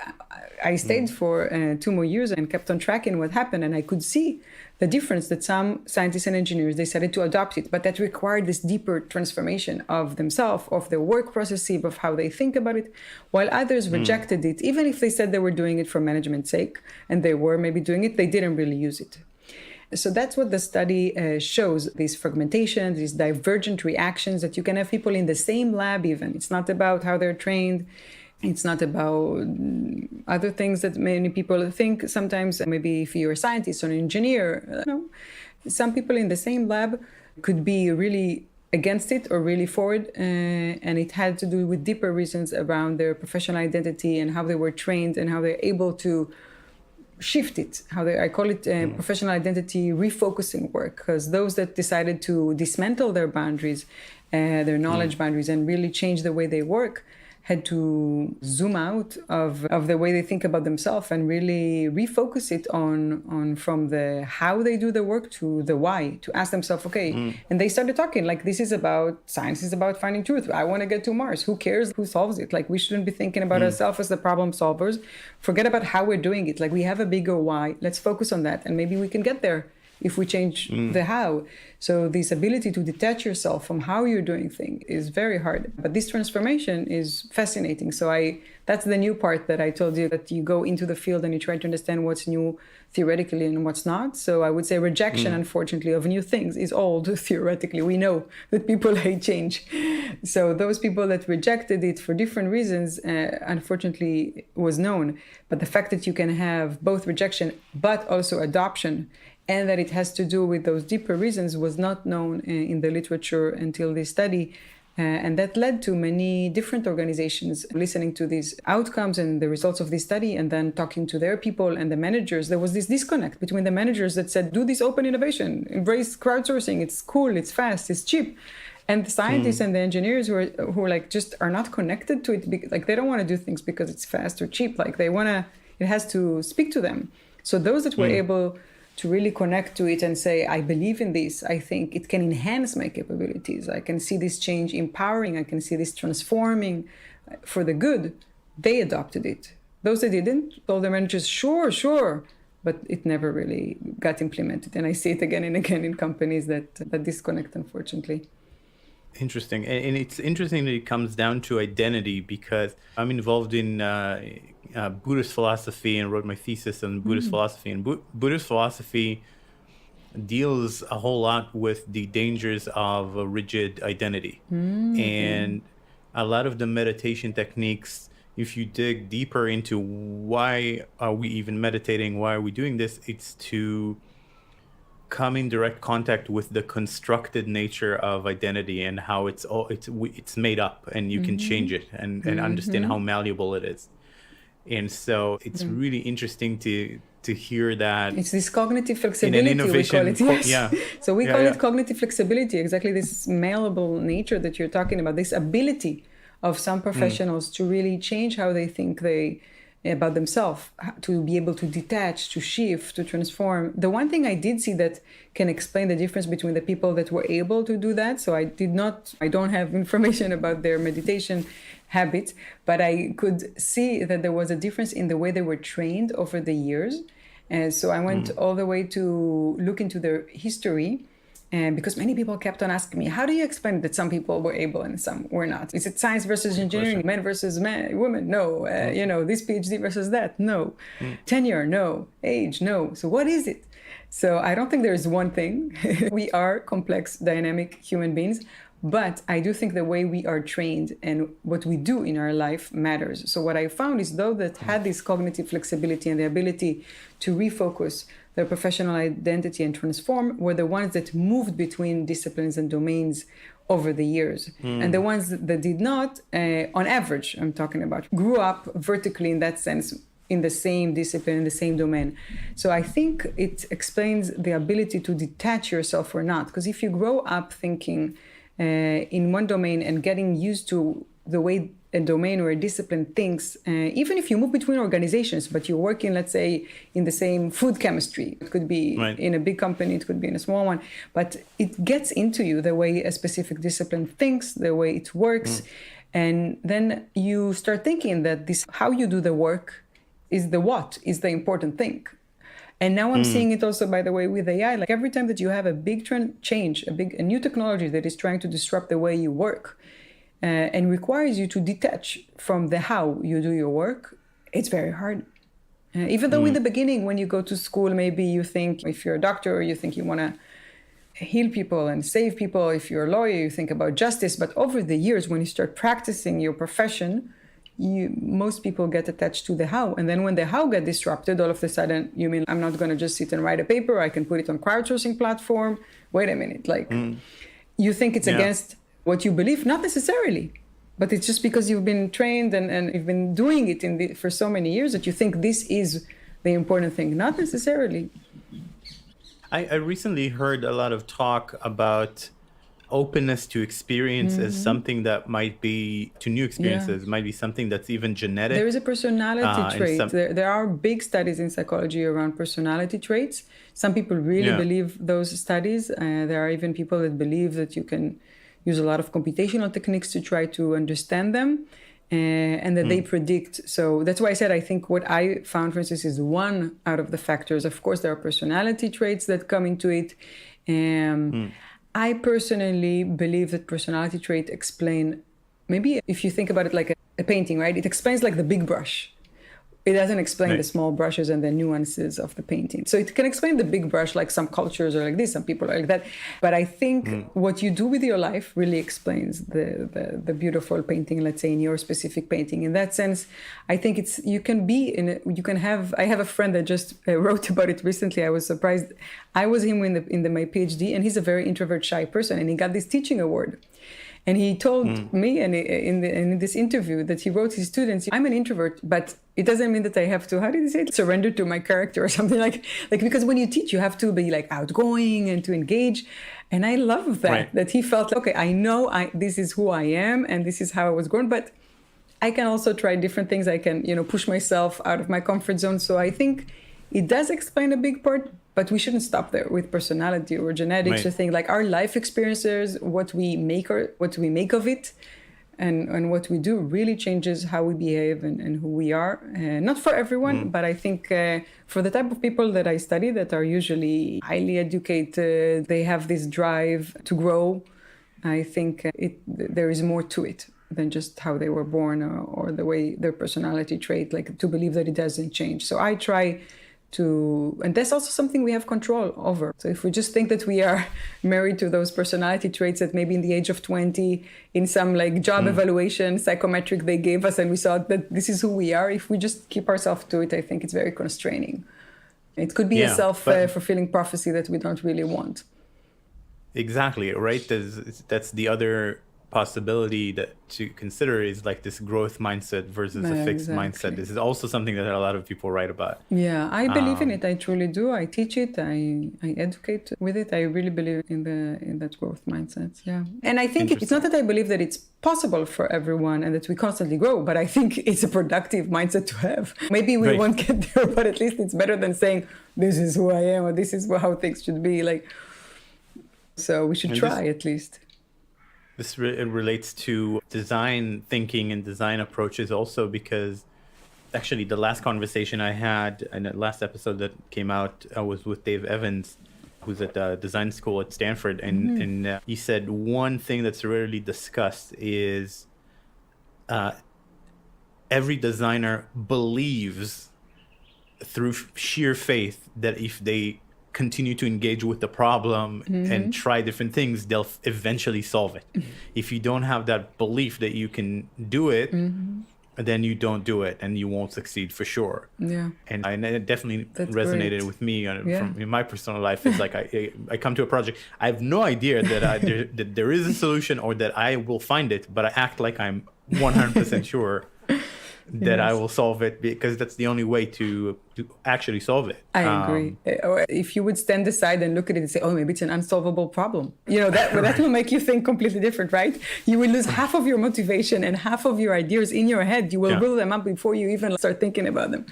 I stayed for 2 more years and kept on tracking what happened, and I could see the difference that some scientists and engineers decided to adopt it, but that required this deeper transformation of themselves, of their work processes, of how they think about it, while others rejected it. Even if they said they were doing it for management's sake, and they were maybe doing it, they didn't really use it. So that's what the study shows, these fragmentation, these divergent reactions, that you can have people in the same lab even. It's not about how they're trained. It's not about other things that many people think. Sometimes maybe if you're a scientist or an engineer, some people in the same lab could be really against it or really for it. And it had to do with deeper reasons around their professional identity and how they were trained and how they're able to shift it. I call it professional identity refocusing work, because those that decided to dismantle their boundaries, their knowledge boundaries, and really change the way they work, had to zoom out of the way they think about themselves and really refocus it on from the how they do the work to the why, to ask themselves, okay, and they started talking like, this is about, science is about finding truth. I want to get to Mars. Who cares who solves it? Like, we shouldn't be thinking about ourselves as the problem solvers. Forget about how we're doing it. Like, we have a bigger why. Let's focus on that. And maybe we can get there if we change the how. So this ability to detach yourself from how you're doing things is very hard. But this transformation is fascinating. So that's the new part that I told you, that you go into the field and you try to understand what's new theoretically and what's not. So I would say rejection, unfortunately, of new things is old theoretically. We know that people hate change. So those people that rejected it for different reasons, unfortunately, was known. But the fact that you can have both rejection but also adoption, and that it has to do with those deeper reasons, was not known in the literature until this study. And that led to many different organizations listening to these outcomes and the results of this study, and then talking to their people and the managers. There was this disconnect between the managers that said, do this open innovation, embrace crowdsourcing, it's cool, it's fast, it's cheap. And the scientists and the engineers who are like, just are not connected to it. Like, they don't want to do things because it's fast or cheap. Like, it has to speak to them. So those that were able to really connect to it and say, I believe in this, I think it can enhance my capabilities. I can see this change empowering. I can see this transforming for the good. They adopted it. Those that didn't told their managers, sure, but it never really got implemented. And I see it again and again in companies that disconnect, unfortunately. Interesting. And it's interesting that it comes down to identity, because I'm involved in Buddhist philosophy and wrote my thesis on Buddhist philosophy. And Buddhist philosophy deals a whole lot with the dangers of a rigid identity. And a lot of the meditation techniques, if you dig deeper into why are we even meditating, why are we doing this, it's to come in direct contact with the constructed nature of identity and how it's made up, and you can change it and understand how malleable it is. And so it's really interesting to hear that. It's this cognitive flexibility, in an innovation, we call it. Yes. So we call it cognitive flexibility, exactly this malleable nature that you're talking about, this ability of some professionals to really change how they think about themselves, to be able to detach, to shift, to transform. The one thing I did see that can explain the difference between the people that were able to do that, so I don't have information about their meditation habits, but I could see that there was a difference in the way they were trained over the years. And so I went all the way to look into their history. And because many people kept on asking me, how do you explain that some people were able and some were not? Is it science versus engineering, men versus women? No. This PhD versus that? No. Tenure? No. Age? No. So what is it? So I don't think there is one thing. We are complex, dynamic human beings, But I do think the way we are trained and what we do in our life matters. So what I found is those that had this cognitive flexibility and the ability to refocus their professional identity and transform were the ones that moved between disciplines and domains over the years. And the ones that did not, on average, I'm talking about, grew up vertically in that sense, in the same discipline, in the same domain. So I think it explains the ability to detach yourself or not. Because if you grow up thinking in one domain and getting used to the way a domain or a discipline thinks, even if you move between organizations, but you're working, let's say, in the same food chemistry, it could be in a big company, it could be in a small one, but it gets into you the way a specific discipline thinks, the way it works. And then you start thinking that this, how you do the work is the what, is the important thing. And now I'm seeing it also, by the way, with AI. Like every time that you have a big change, a new technology that is trying to disrupt the way you work and requires you to detach from the how you do your work, it's very hard. Even though in the beginning, when you go to school, maybe you think, if you're a doctor, you think you want to heal people and save people. If you're a lawyer, you think about justice. But over the years, when you start practicing your profession, most people get attached to the how. And then when the how get disrupted, all of a sudden, you mean, I'm not going to just sit and write a paper. I can put it on crowdsourcing platform. Wait a minute. Like, you think it's against what you believe? Not necessarily. But it's just because you've been trained and you've been doing it for so many years that you think this is the important thing. Not necessarily. I recently heard a lot of talk about openness to experience as something that might be, to new experiences, might be something that's even genetic. There is a personality trait. There are big studies in psychology around personality traits. Some people really believe those studies. There are even people that believe that you can use a lot of computational techniques to try to understand them and that they predict. So that's why I said I think what I found, for instance, is one out of the factors. Of course, there are personality traits that come into it. I personally believe that personality traits explain, maybe if you think about it like a painting, right? It explains like the big brush. It doesn't explain the small brushes and the nuances of the painting. So it can explain the big brush, like some cultures are like this, some people are like that. But I think what you do with your life really explains the beautiful painting, let's say in your specific painting. In that sense, I think I have a friend that just wrote about it recently. I was surprised. I was him in my PhD, and he's a very introvert, shy person, and he got this teaching award. And he told me and in this interview that he wrote his students, I'm an introvert, but it doesn't mean that I have to, how did he say it? Surrender to my character or something like because when you teach, you have to be like outgoing and to engage. And I love that, that he felt like, okay, I know this is who I am and this is how I was grown, but I can also try different things. I can, push myself out of my comfort zone. So I think it does explain a big part, but we shouldn't stop there with personality or genetics or things like our life experiences, what we make of it, and what we do really changes how we behave and who we are. Not for everyone, but I think for the type of people that I study that are usually highly educated, they have this drive to grow. I think there is more to it than just how they were born or the way their personality trait, like to believe that it doesn't change. So I try and that's also something we have control over. So if we just think that we are married to those personality traits that maybe in the age of 20, in some like job evaluation, psychometric they gave us, and we saw that this is who we are, if we just keep ourselves to it, I think it's very constraining. It could be a self-fulfilling prophecy that we don't really want. Exactly, right? That's the other possibility that to consider is like this growth mindset versus a fixed mindset. This is also something that a lot of people write about. Yeah, I believe in it. I truly do. I teach it. I educate with it. I really believe in that growth mindset. Yeah, and I think it's not that I believe that it's possible for everyone and that we constantly grow, but I think it's a productive mindset to have. Maybe we won't get there, but at least it's better than saying this is who I am or this is how things should be. So we should try at least. This relates to design thinking and design approaches also, because actually the last conversation I had in the last episode that came out was with Dave Evans, who's at the design school at Stanford. And he said one thing that's rarely discussed is every designer believes through sheer faith that if they continue to engage with the problem and try different things, they'll eventually solve it. If you don't have that belief that you can do it, then you don't do it and you won't succeed for sure. Yeah. And it definitely That's resonated great. with me from in my personal life. It's like I come to a project, I have no idea that there is a solution or that I will find it, but I act like I'm 100% sure that I will solve it, because that's the only way to actually solve it. I agree. Or if you would stand aside and look at it and say, oh, maybe it's an unsolvable problem, that will make you think completely different, right? You will lose half of your motivation and half of your ideas in your head. You will build them up before you even start thinking about them.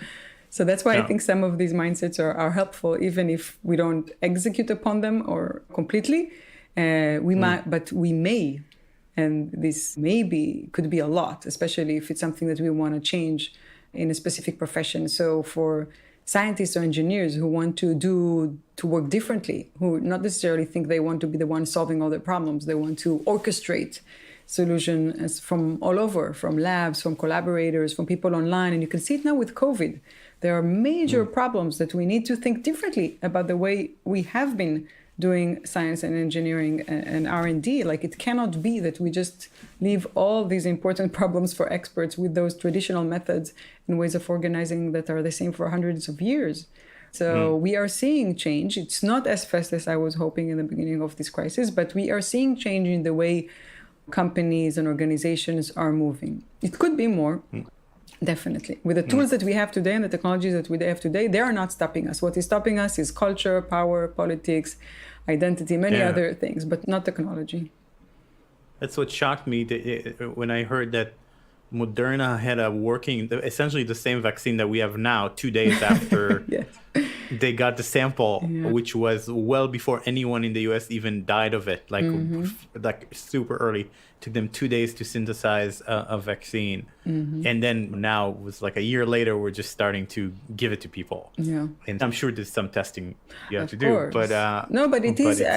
So that's why I think some of these mindsets are helpful, even if we don't execute upon them or completely. But we may. And this maybe could be a lot, especially if it's something that we want to change in a specific profession. So for scientists or engineers who want to work differently, who not necessarily think they want to be the one solving all their problems, they want to orchestrate solutions from all over, from labs, from collaborators, from people online. And you can see it now with COVID. There are major problems that we need to think differently about the way we have been doing science and engineering and R&D. Like, it cannot be that we just leave all these important problems for experts with those traditional methods and ways of organizing that are the same for hundreds of years. So we are seeing change. It's not as fast as I was hoping in the beginning of this crisis, but we are seeing change in the way companies and organizations are moving. It could be more. Definitely. With the tools that we have today and the technologies that we have today, they are not stopping us. What is stopping us is culture, power, politics, identity, many other things, but not technology. That's what shocked me when I heard that Moderna had essentially the same vaccine that we have now, 2 days after they got the sample, which was well before anyone in the US even died of it, like super early. Took them 2 days to synthesize a vaccine. And then now it was like a year later, we're just starting to give it to people. Yeah. And I'm sure there's some testing you have to do. But I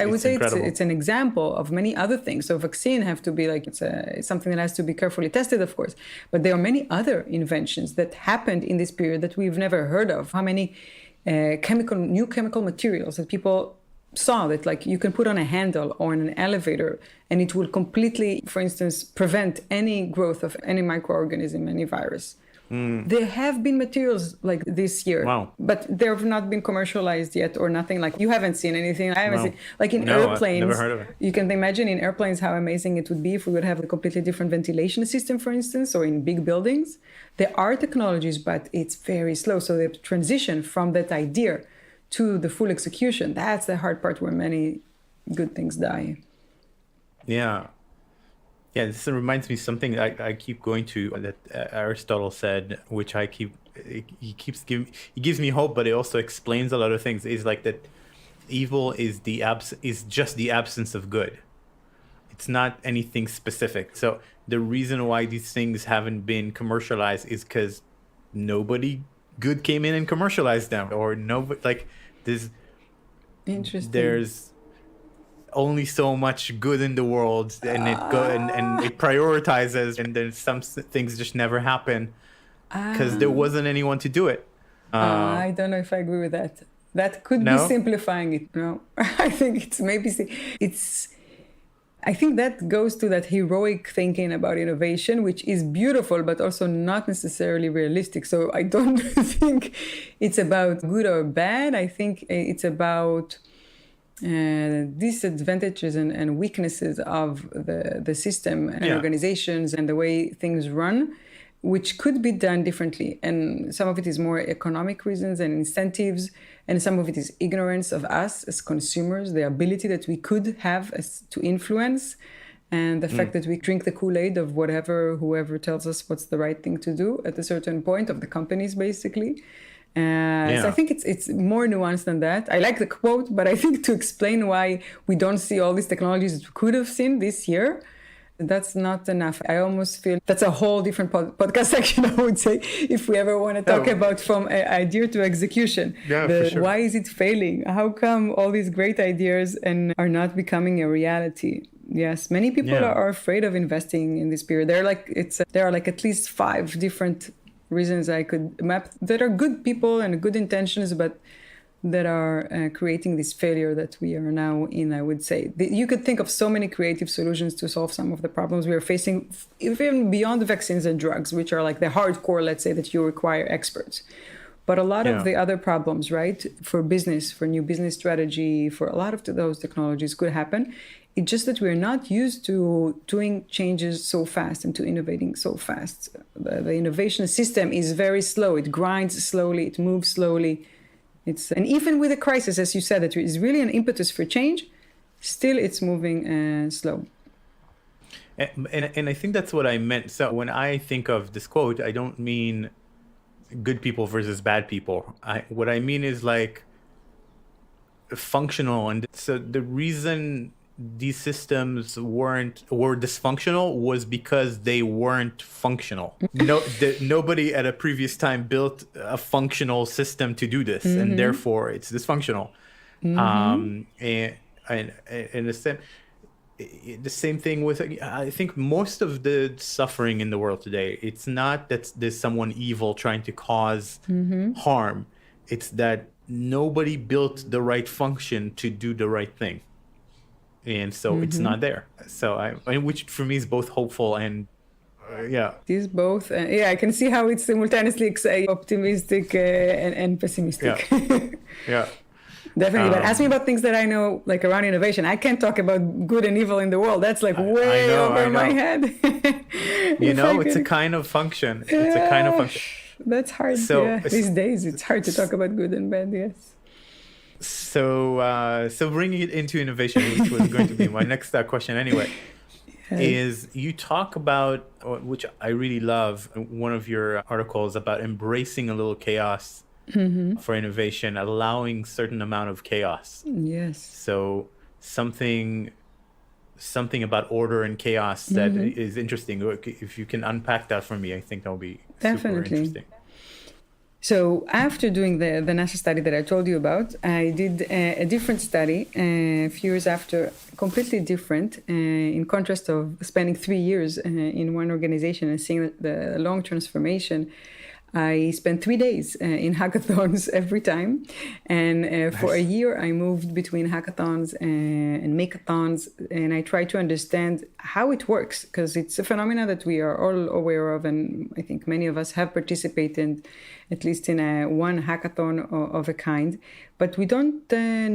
would say it's an example of many other things. So vaccine have to be it's something that has to be carefully tested, of course. But there are many other inventions that happened in this period that we've never heard of. How many new chemical materials that people saw that you can put on a handle or in an elevator and it will completely, for instance, prevent any growth of any microorganism, any virus. There have been materials like this year, but they have not been commercialized yet or nothing. Like, you haven't seen anything. I haven't seen, like in airplanes. I've never heard of it. You can imagine in airplanes how amazing it would be if we would have a completely different ventilation system, for instance, or in big buildings. There are technologies, but it's very slow. So the transition from that idea to the full execution, that's the hard part where many good things die. Yeah, this reminds me of something I keep going to that Aristotle said, which he gives me hope, but it also explains a lot of things. Is like that evil is just the absence of good. It's not anything specific. So the reason why these things haven't been commercialized is because nobody good came in and commercialized them, or there's only so much good in the world, and it prioritizes, and then some things just never happen because there wasn't anyone to do it. I don't know if I agree with that. That could be simplifying it. No, I think I think that goes to that heroic thinking about innovation, which is beautiful, but also not necessarily realistic. So I don't think it's about good or bad. I think it's about disadvantages and weaknesses of the system and organizations and the way things run, which could be done differently. And some of it is more economic reasons and incentives, and some of it is ignorance of us as consumers, the ability that we could have to influence, and the fact that we drink the Kool-Aid of whoever tells us what's the right thing to do at a certain point, of the companies, basically. So I think it's more nuanced than that. I like the quote, but I think to explain why we don't see all these technologies that we could have seen this year, that's not enough. I almost feel that's a whole different podcast section, I would say, if we ever want to talk about from idea to execution. For sure. Why is it failing? How come all these great ideas are not becoming a reality? Yes, many people are afraid of investing in this period. There are at least 5 different reasons I could map that are good people and good intentions, but that are creating this failure that we are now in, I would say. You could think of so many creative solutions to solve some of the problems we are facing, even beyond the vaccines and drugs, which are like the hardcore, let's say, that you require experts. But a lot of the other problems, right, for business, for new business strategy, for a lot of those technologies could happen. It's just that we're not used to doing changes so fast and to innovating so fast. The innovation system is very slow. It grinds slowly. It moves slowly. And even with a crisis, as you said, that is really an impetus for change, still it's moving slow. And I think that's what I meant. So when I think of this quote, I don't mean good people versus bad people. What I mean is like functional. And so the reason these systems were dysfunctional was because they weren't functional. Nobody at a previous time built a functional system to do this, and therefore it's dysfunctional. And the same thing with, I think most of the suffering in the world today, it's not that there's someone evil trying to cause harm. It's that nobody built the right function to do the right thing. And so it's not there. So which for me is both hopeful and It is both. I can see how it's simultaneously optimistic and pessimistic. Yeah. Definitely. But ask me about things that I know, like around innovation. I can't talk about good and evil in the world. That's like way over my head. It's a kind of function. It's a kind of function. That's hard. These days, it's hard to talk about good and bad. Yes. So bringing it into innovation, which was going to be my next question anyway, is you talk about, which I really love, one of your articles about embracing a little chaos for innovation, allowing certain amount of chaos. Yes. So something about order and chaos that is interesting. If you can unpack that for me, I think that will be super interesting. So after doing the NASA study that I told you about, I did a different study a few years after, completely different, in contrast of spending 3 years in one organization and seeing the long transformation. I spent 3 days in hackathons every time. And for a year, I moved between hackathons and makeathons. And I tried to understand how it works, because it's a phenomenon that we are all aware of. And I think many of us have participated, at least in one hackathon of a kind. But we don't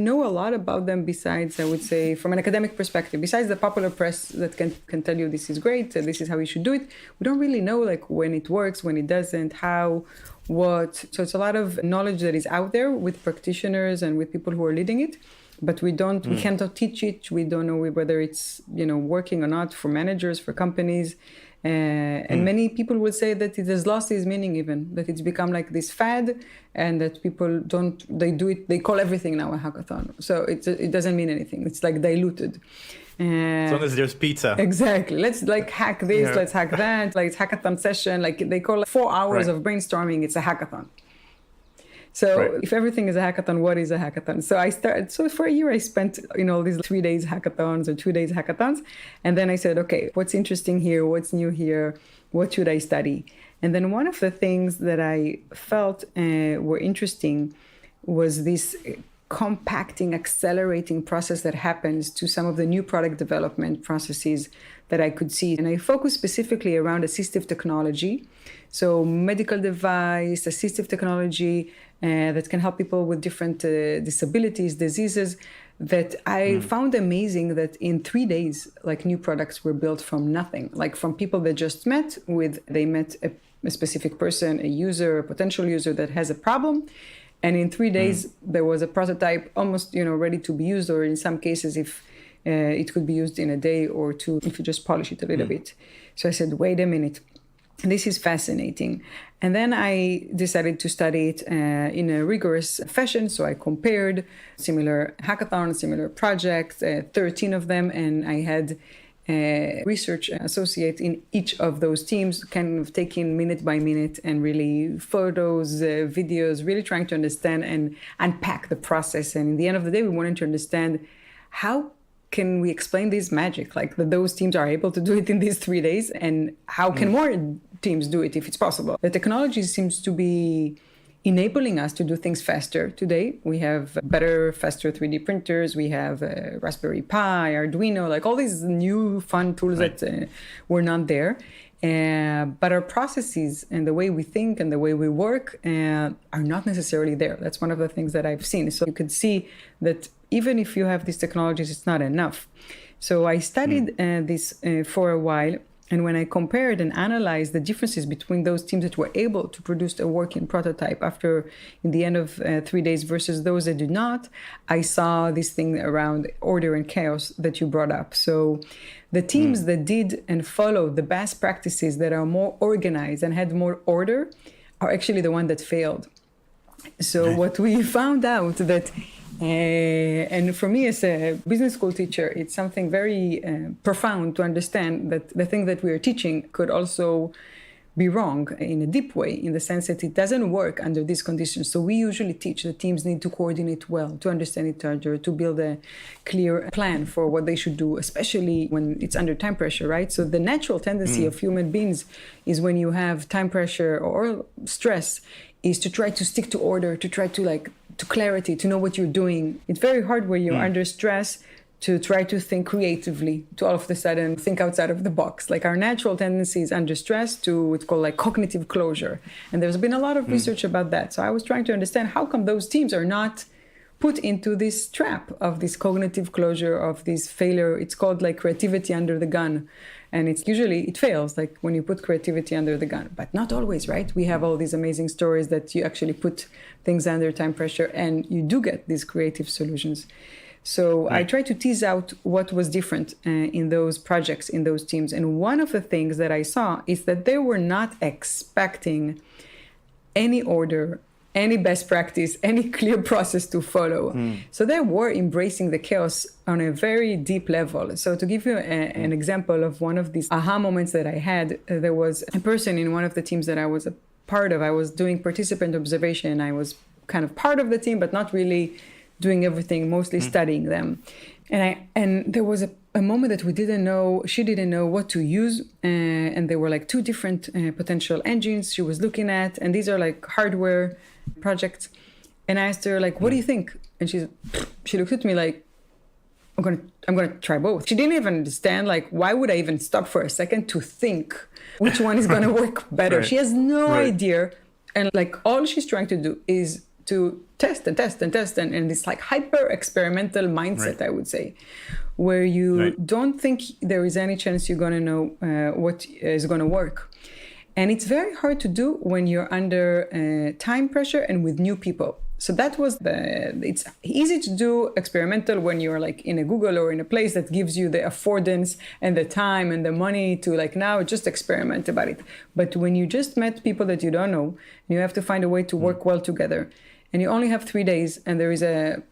know a lot about them besides, I would say, from an academic perspective, besides the popular press that can tell you this is great, this is how you should do it. We don't really know like when it works, when it doesn't, how, what. So it's a lot of knowledge that is out there with practitioners and with people who are leading it. But we cannot teach it. We don't know whether it's, working or not for managers, for companies. And many people will say that it has lost its meaning, even that it's become like this fad, and that people they call everything now a hackathon. So it doesn't mean anything. It's like diluted. As long as there's pizza. Exactly. Let's like hack this, let's hack that. Like it's hackathon session. Like they call 4 hours of brainstorming. It's a hackathon. So if everything is a hackathon, what is a hackathon? So for a year, I spent, all these 3 days hackathons or 2 days hackathons. And then I said, okay, what's interesting here? What's new here? What should I study? And then one of the things that I felt were interesting was this compacting, accelerating process that happens to some of the new product development processes that I could see. And I focus specifically around assistive technology. So medical device, assistive technology that can help people with different disabilities, diseases, that I found amazing that in 3 days, like new products were built from nothing, like from people that just met a specific person, a user, a potential user that has a problem. And in 3 days, there was a prototype almost, ready to be used, or in some cases, if it could be used in a day or two, if you just polish it a little bit. So I said, wait a minute, this is fascinating. And then I decided to study it in a rigorous fashion. So I compared similar hackathons, similar projects, 13 of them, and I had a research associate in each of those teams, kind of taking minute by minute and really photos, videos, really trying to understand and unpack the process. And in the end of the day, we wanted to understand how can we explain this magic, like that those teams are able to do it in these 3 days, and how can more teams do it if it's possible. The technology seems to be enabling us to do things faster today. We have better, faster 3D printers. We have Raspberry Pi, Arduino, like all these new fun tools that were not there. But our processes and the way we think and the way we work are not necessarily there. That's one of the things that I've seen. So you could see that even if you have these technologies, it's not enough. So I studied this for a while. And when I compared and analyzed the differences between those teams that were able to produce a working prototype in the end of 3 days versus those that did not, I saw this thing around order and chaos that you brought up. So the teams that did and followed the best practices that are more organized and had more order are actually the one that failed. So what we found out that and for me as a business school teacher, it's something very profound to understand that the thing that we are teaching could also be wrong in a deep way, in the sense that it doesn't work under these conditions. So we usually teach the teams need to coordinate well, to understand each other, to build a clear plan for what they should do, especially when it's under time pressure, right? So the natural tendency of human beings is when you have time pressure or stress is to try to stick to order, to try to to clarity, to know what you're doing. It's very hard when you're under stress to try to think creatively, to all of a sudden think outside of the box. Like our natural tendency is under stress to, it's called cognitive closure. And there's been a lot of research about that. So I was trying to understand how come those teams are not put into this trap of this cognitive closure, of this failure. It's called creativity under the gun. And it fails, when you put creativity under the gun. But not always, right? We have all these amazing stories that you actually put things under time pressure and you do get these creative solutions. So I tried to tease out what was different in those projects, in those teams. And one of the things that I saw is that they were not expecting any order, any best practice, any clear process to follow. So they were embracing the chaos on a very deep level. So to give you an example of one of these aha moments that I had, there was a person in one of the teams that I was a part of. I was doing participant observation. I was kind of part of the team, but not really doing everything, mostly studying them. And there was a moment that she didn't know what to use. And there were two different potential engines she was looking at. And these are hardware projects. And I asked her, what do you think? And she looked at me I'm gonna try both. She didn't even understand, why would I even stop for a second to think which one is gonna work better? She has no idea. And all she's trying to do is to test and test and test. And this hyper experimental mindset, I would say, where you don't think there is any chance you're gonna know what is gonna work. And it's very hard to do when you're under time pressure and with new people. So that was it's easy to do experimental when you're in a Google or in a place that gives you the affordance and the time and the money to now just experiment about it. But when you just met people that you don't know, and you have to find a way to work well together, and you only have 3 days, and there is a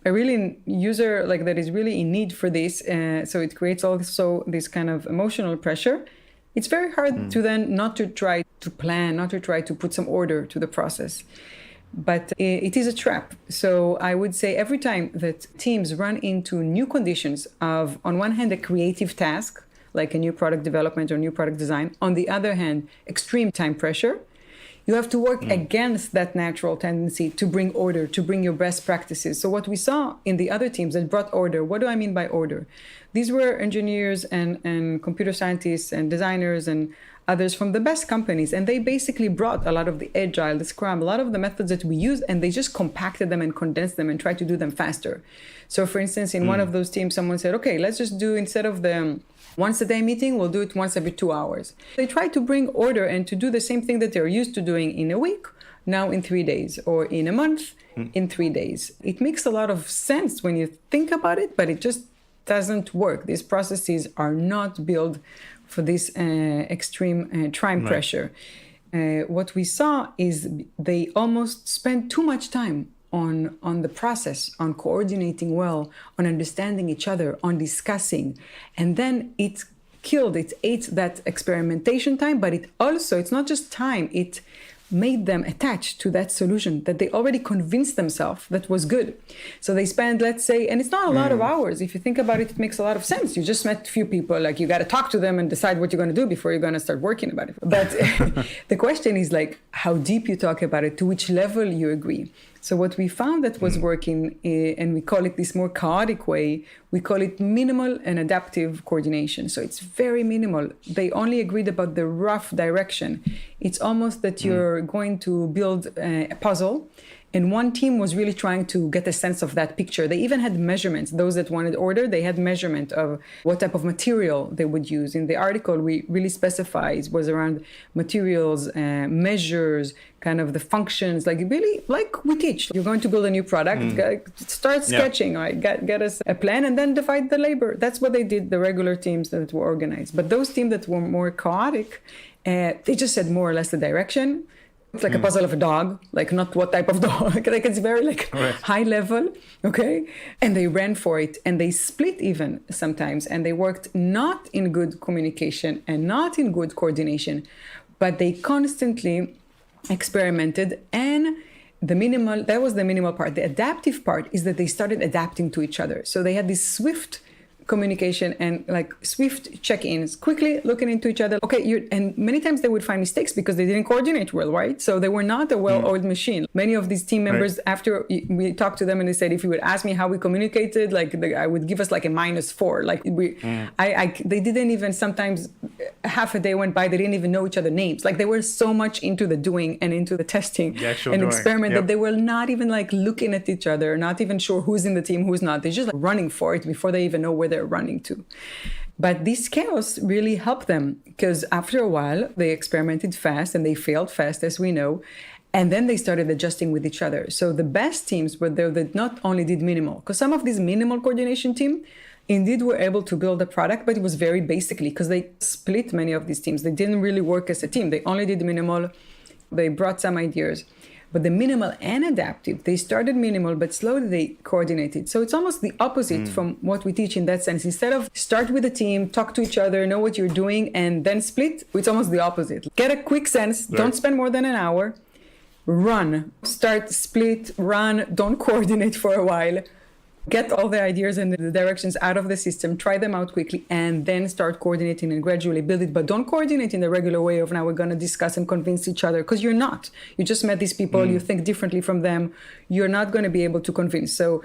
really user that is really in need for this, so it creates also this kind of emotional pressure. It's very hard to then not to try to plan, not to try to put some order to the process. But it is a trap. So I would say every time that teams run into new conditions of, on one hand, a creative task, like a new product development or new product design, on the other hand, extreme time pressure, you have to work against that natural tendency to bring order, to bring your best practices. So what we saw in the other teams that brought order, what do I mean by order? These were engineers and computer scientists and designers and others from the best companies. And they basically brought a lot of the agile, the scrum, a lot of the methods that we use, and they just compacted them and condensed them and tried to do them faster. So for instance, in one of those teams, someone said, okay, let's just do, instead of the once a day meeting, we'll do it once every 2 hours. They try to bring order and to do the same thing that they're used to doing in a week, now in 3 days, or in a month, in 3 days. It makes a lot of sense when you think about it, but it just doesn't work. These processes are not built for this extreme time pressure. What we saw is they almost spent too much time on the process, on coordinating well, on understanding each other, on discussing. And then it ate that experimentation time, but it's not just time, it made them attached to that solution that they already convinced themselves that was good. So they spend, let's say, and it's not a lot of hours. If you think about it, it makes a lot of sense. You just met a few people, like you got to talk to them and decide what you're going to do before you're going to start working about it. But the question is like how deep you talk about it, to which level you agree. So what we found that was working, and we call it this more chaotic way, we call it minimal and adaptive coordination. So it's very minimal. They only agreed about the rough direction. It's almost that you're going to build a puzzle, and one team was really trying to get a sense of that picture. They even had measurements. Those that wanted order, they had measurement of what type of material they would use. In the article, we really specifies was around materials, measures, kind of the functions, like really like we teach. You're going to build a new product, start sketching, right? Get us a plan and then divide the labor. That's what they did, the regular teams that were organized. But those teams that were more chaotic, they just said more or less the direction. It's like a puzzle of a dog, like not what type of dog. Like it's very like high level, okay? And they ran for it and they split even sometimes, and they worked not in good communication and not in good coordination, but they constantly experimented. And that was the minimal part. The adaptive part is that they started adapting to each other. So they had this swift communication and like swift check-ins, quickly looking into each other. Okay, and many times they would find mistakes because they didn't coordinate well, right? So they were not a well-oiled machine. Many of these team members, after we talked to them and they said, if you would ask me how we communicated, like I would give us like a -4. Like they didn't even, sometimes half a day went by, they didn't even know each other's names. Like they were so much into the doing and into the testing and experiment that they were not even like looking at each other, not even sure who's in the team, who's not. They're just like running for it before they even know where they're running to. But this chaos really helped them, because after a while they experimented fast and they failed fast, as we know, and then they started adjusting with each other. So the best teams were there that not only did minimal, because some of these minimal coordination team indeed were able to build a product, but it was very basically because they split many of these teams. They didn't really work as a team. They only did minimal. They brought some ideas. But the minimal and adaptive, they started minimal, but slowly they coordinated. So it's almost the opposite from what we teach in that sense. Instead of start with a team, talk to each other, know what you're doing, and then split, it's almost the opposite. Get a quick sense, don't spend more than an hour, run, start, split, run, don't coordinate for a while. Get all the ideas and the directions out of the system, try them out quickly, and then start coordinating and gradually build it. But don't coordinate in the regular way of now we're going to discuss and convince each other, because you're not. You just met these people, you think differently from them. You're not going to be able to convince. So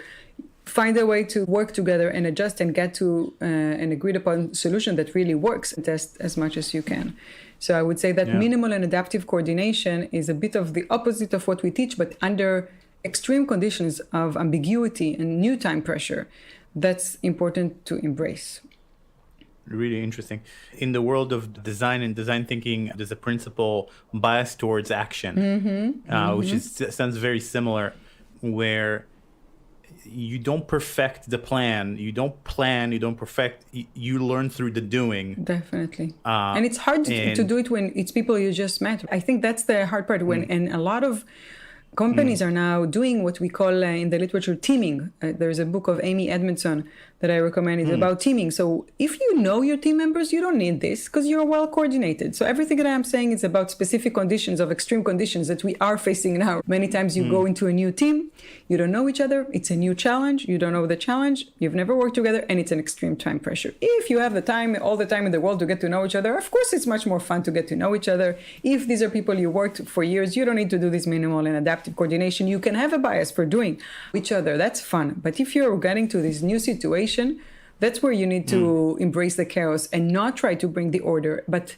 find a way to work together and adjust and get to an agreed upon solution that really works, and test as much as you can. So I would say that minimal and adaptive coordination is a bit of the opposite of what we teach, but under extreme conditions of ambiguity and new time pressure, that's important to embrace. Really interesting. In the world of design and design thinking, there's a principle bias towards action, which sounds very similar, where you don't perfect the plan, you don't plan, you don't perfect, you learn through the doing. Definitely. And it's hard to do it when it's people you just met. I think that's the hard part, and a lot of companies are now doing what we call in the literature teaming. There's a book of Amy Edmondson that I recommend. It's about teaming. So if you know your team members, you don't need this because you're well coordinated. So everything that I'm saying is about specific conditions, of extreme conditions that we are facing now. Many times you go into a new team, you don't know each other, it's a new challenge, you don't know the challenge, you've never worked together, and it's an extreme time pressure. If you have the time, all the time in the world to get to know each other, of course it's much more fun to get to know each other. If these are people you worked for years, you don't need to do this minimal and adaptive coordination. You can have a bias for doing each other, that's fun. But if you're getting to this new situation, that's where you need to embrace the chaos and not try to bring the order. But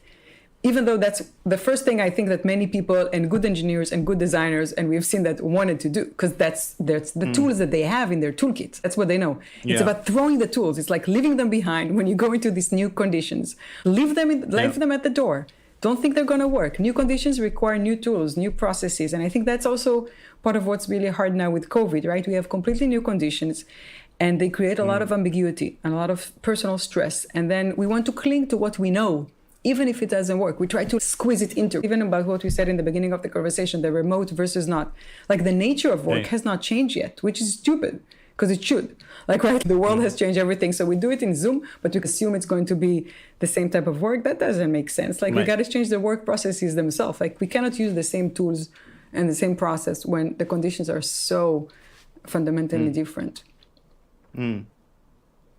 even though that's the first thing I think that many people and good engineers and good designers, and we've seen that, wanted to do, because that's the tools that they have in their toolkits. That's what they know. It's about throwing the tools. It's like leaving them behind when you go into these new conditions. Leave them at the door. Don't think they're going to work. New conditions require new tools, new processes. And I think that's also part of what's really hard now with COVID, right? We have completely new conditions, and they create a lot of ambiguity and a lot of personal stress. And then we want to cling to what we know, even if it doesn't work. We try to squeeze it into, even about what we said in the beginning of the conversation, the remote versus not. Like the nature of work has not changed yet, which is stupid. because it should. Like, right, the world has changed everything. So we do it in Zoom, but we assume it's going to be the same type of work. That doesn't make sense. Like, we got to change the work processes themselves. Like, we cannot use the same tools and the same process when the conditions are so fundamentally different.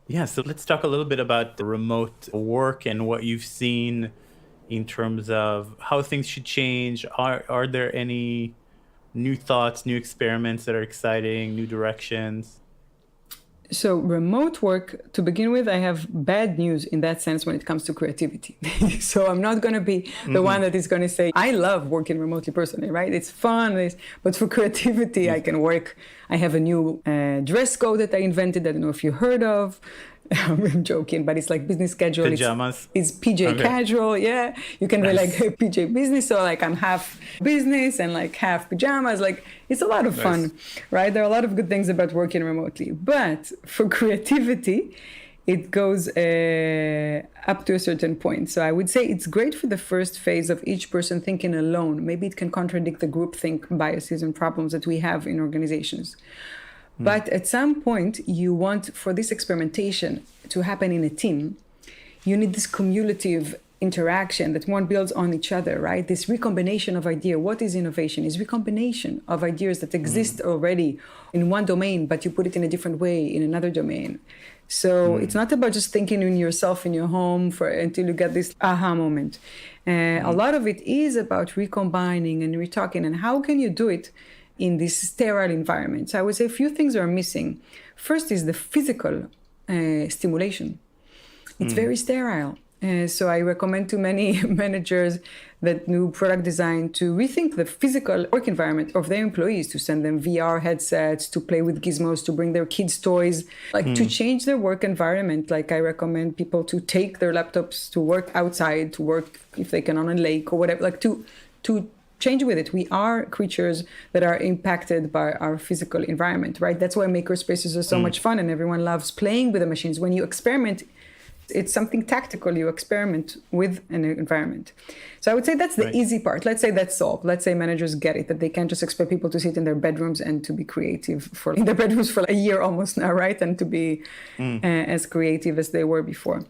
Yeah, so let's talk a little bit about the remote work and what you've seen in terms of how things should change. Are there any new thoughts, new experiments that are exciting, new directions? So remote work, to begin with, I have bad news in that sense when it comes to creativity. So I'm not going to be the one that is going to say, I love working remotely personally, right? It's fun. But for creativity, I can work. I have a new dress code that I invented. I don't know if you heard of. I'm joking, but it's like business casual. Pajamas. It's PJ casual, yeah. You can be like PJ business, so like I'm half business and like half pajamas. Like it's a lot of fun, right? There are a lot of good things about working remotely. But for creativity, it goes up to a certain point. So I would say it's great for the first phase of each person thinking alone. Maybe it can contradict the groupthink biases and problems that we have in organizations. But at some point, you want for this experimentation to happen in a team, you need this cumulative interaction that one builds on each other, right? This recombination of idea. What is innovation? Is recombination of ideas that exist already in one domain, but you put it in a different way in another domain. So it's not about just thinking in yourself in your home until you get this aha moment. A lot of it is about recombining and retalking. And how can you do it in this sterile environment? So I would say a few things are missing. First is the physical stimulation. It's very sterile. So I recommend to many managers that do product design to rethink the physical work environment of their employees, to send them VR headsets, to play with gizmos, to bring their kids' toys, like to change their work environment. Like I recommend people to take their laptops to work outside, to work if they can on a lake or whatever, like to change with it. We are creatures that are impacted by our physical environment, right? That's why maker spaces are so much fun and everyone loves playing with the machines. When you experiment, it's something tactical. You experiment with an environment. So I would say that's the easy part. Let's say that's solved. Let's say managers get it, that they can't just expect people to sit in their bedrooms and to be creative in their bedrooms for a year almost now, right? And to be as creative as they were before.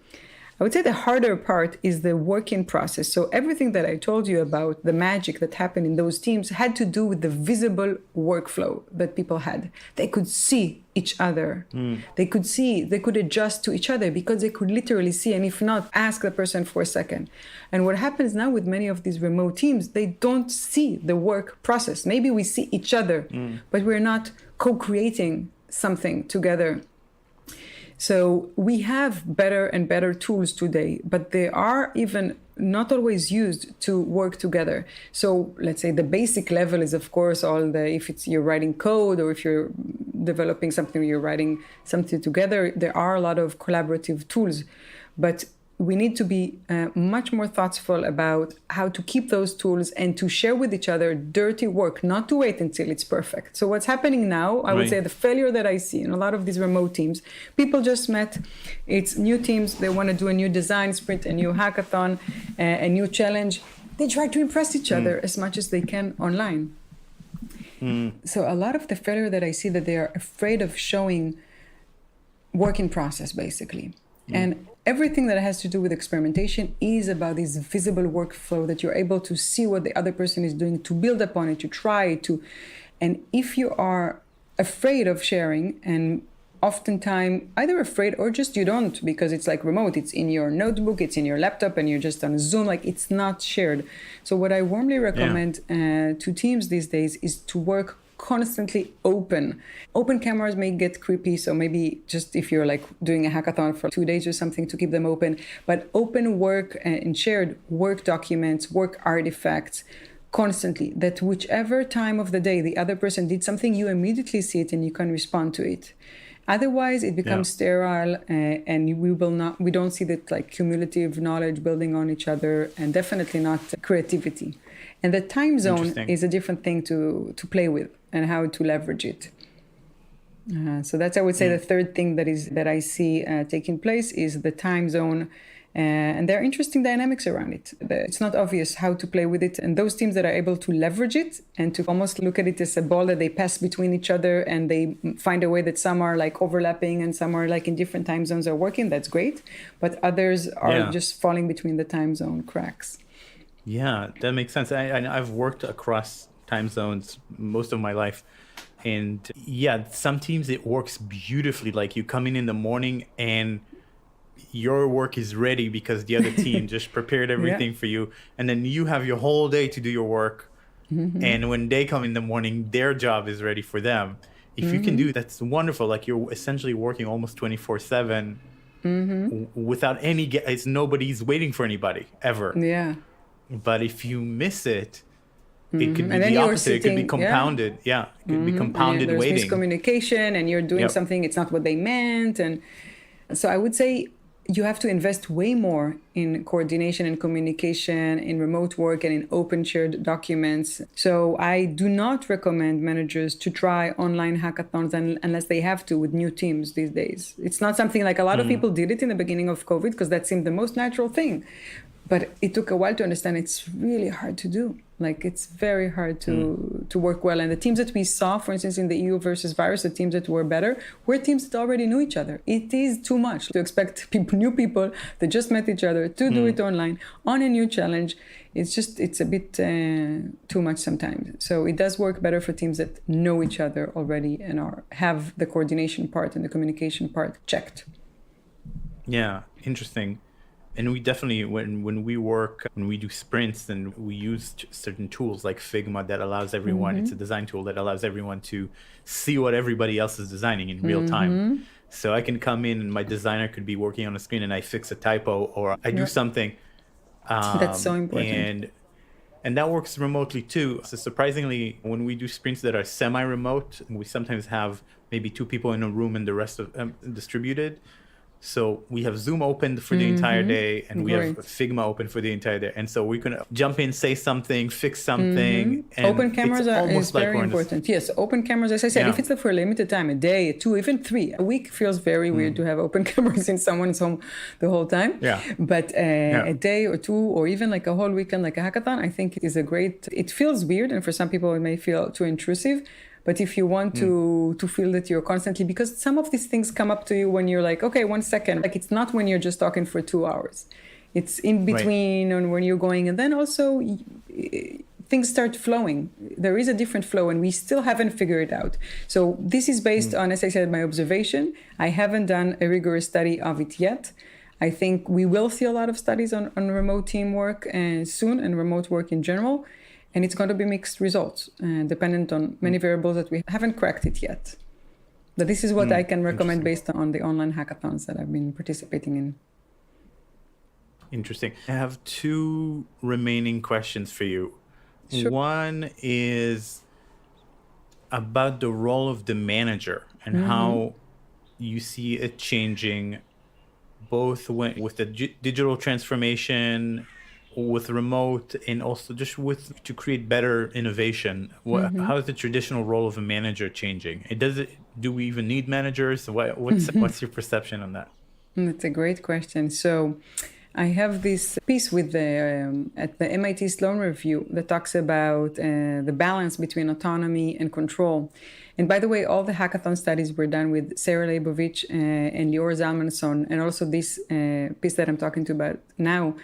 I would say the harder part is the working process. So everything that I told you about, the magic that happened in those teams, had to do with the visible workflow that people had. They could see each other. They could adjust to each other because they could literally see, and if not, ask the person for a second. And what happens now with many of these remote teams, they don't see the work process. Maybe we see each other, but we're not co-creating something together. So we have better and better tools today, but they are even not always used to work together. So let's say the basic level is, of course, if you're writing code or if you're developing something, you're writing something together, there are a lot of collaborative tools. But we need to be much more thoughtful about how to keep those tools and to share with each other dirty work, not to wait until it's perfect. So what's happening now, I would say the failure that I see in a lot of these remote teams, people just met, it's new teams, they want to do a new design sprint, a new hackathon, a new challenge. They try to impress each other as much as they can online. So a lot of the failure that I see, that they are afraid of showing working process, basically. And everything that has to do with experimentation is about this visible workflow that you're able to see what the other person is doing, to build upon it, to try to. And if you are afraid of sharing, and oftentimes either afraid or just you don't, because it's like remote, it's in your notebook, it's in your laptop, and you're just on Zoom, like it's not shared. So what I warmly recommend to teams these days is to work constantly open. Open cameras may get creepy, so maybe just if you're like doing a hackathon for 2 days or something, to keep them open. But open work and shared work documents, work artifacts, constantly, that whichever time of the day the other person did something, you immediately see it and you can respond to it. Otherwise, it becomes sterile, and we don't see that like cumulative knowledge building on each other, and definitely not creativity. And the time zone is a different thing to play with and how to leverage it. So that's, I would say, the third thing that I see taking place is the time zone And there are interesting dynamics around it. It's not obvious how to play with it. And those teams that are able to leverage it and to almost look at it as a ball that they pass between each other, and they find a way that some are like overlapping and some are like in different time zones are working, that's great. But others are just falling between the time zone cracks. Yeah, that makes sense. I've worked across time zones most of my life. And yeah, some teams it works beautifully. Like you come in the morning and your work is ready because the other team just prepared everything for you. And then you have your whole day to do your work. And when they come in the morning, their job is ready for them. If you can do that's wonderful. Like you're essentially working almost 24/7 without any nobody's waiting for anybody ever. Yeah. But if you miss it, it could be the opposite. It could be compounded. It could be compounded there's waiting. Miscommunication, and you're doing something, it's not what they meant. And so I would say you have to invest way more in coordination and communication, in remote work, and in open shared documents. So I do not recommend managers to try online hackathons unless they have to with new teams these days. It's not something like a lot of people did it in the beginning of COVID because that seemed the most natural thing. But it took a while to understand it's really hard to do. Like it's very hard to work well. And the teams that we saw, for instance, in the EU versus virus, the teams that were better, were teams that already knew each other. It is too much to expect new people that just met each other to do it online on a new challenge. It's a bit too much sometimes. So it does work better for teams that know each other already and have the coordination part and the communication part checked. Yeah, interesting. And we definitely, when we do sprints, then we use certain tools like Figma that allows everyone, it's a design tool that allows everyone to see what everybody else is designing in real time. So I can come in and my designer could be working on a screen and I fix a typo or I do something. That's so important. And that works remotely too. So surprisingly, when we do sprints that are semi-remote, we sometimes have maybe 2 people in a room and the rest of distributed. So we have Zoom open for the entire day and we have Figma open for the entire day. And so we can jump in, say something, fix something. And open cameras is very important. Yes, open cameras, as I said, if it's for a limited time, a day, 2, even 3, a week feels very weird to have open cameras in someone's home the whole time. But a day or 2 or even like a whole weekend, like a hackathon, I think it is it feels weird. And for some people, it may feel too intrusive. But if you want to feel that you're constantly, because some of these things come up to you when you're like, okay, 1 second. Like it's not when you're just talking for 2 hours. It's in between and when you're going. And then also things start flowing. There is a different flow and we still haven't figured it out. So this is based on, as I said, my observation. I haven't done a rigorous study of it yet. I think we will see a lot of studies on remote teamwork soon and remote work in general. And it's going to be mixed results, dependent on many variables that we haven't cracked it yet. But this is what I can recommend based on the online hackathons that I've been participating in. Interesting. I have 2 remaining questions for you. Sure. One is about the role of the manager and how you see it changing both with the digital transformation, with remote, and also just to create better innovation. How is the traditional role of a manager changing? Do we even need managers? What's your perception on that? That's a great question. So I have this piece at the MIT Sloan Review that talks about the balance between autonomy and control. And by the way, all the hackathon studies were done with Sarah Leibovich and Lior Zalmanson, and also this piece that I'm talking about now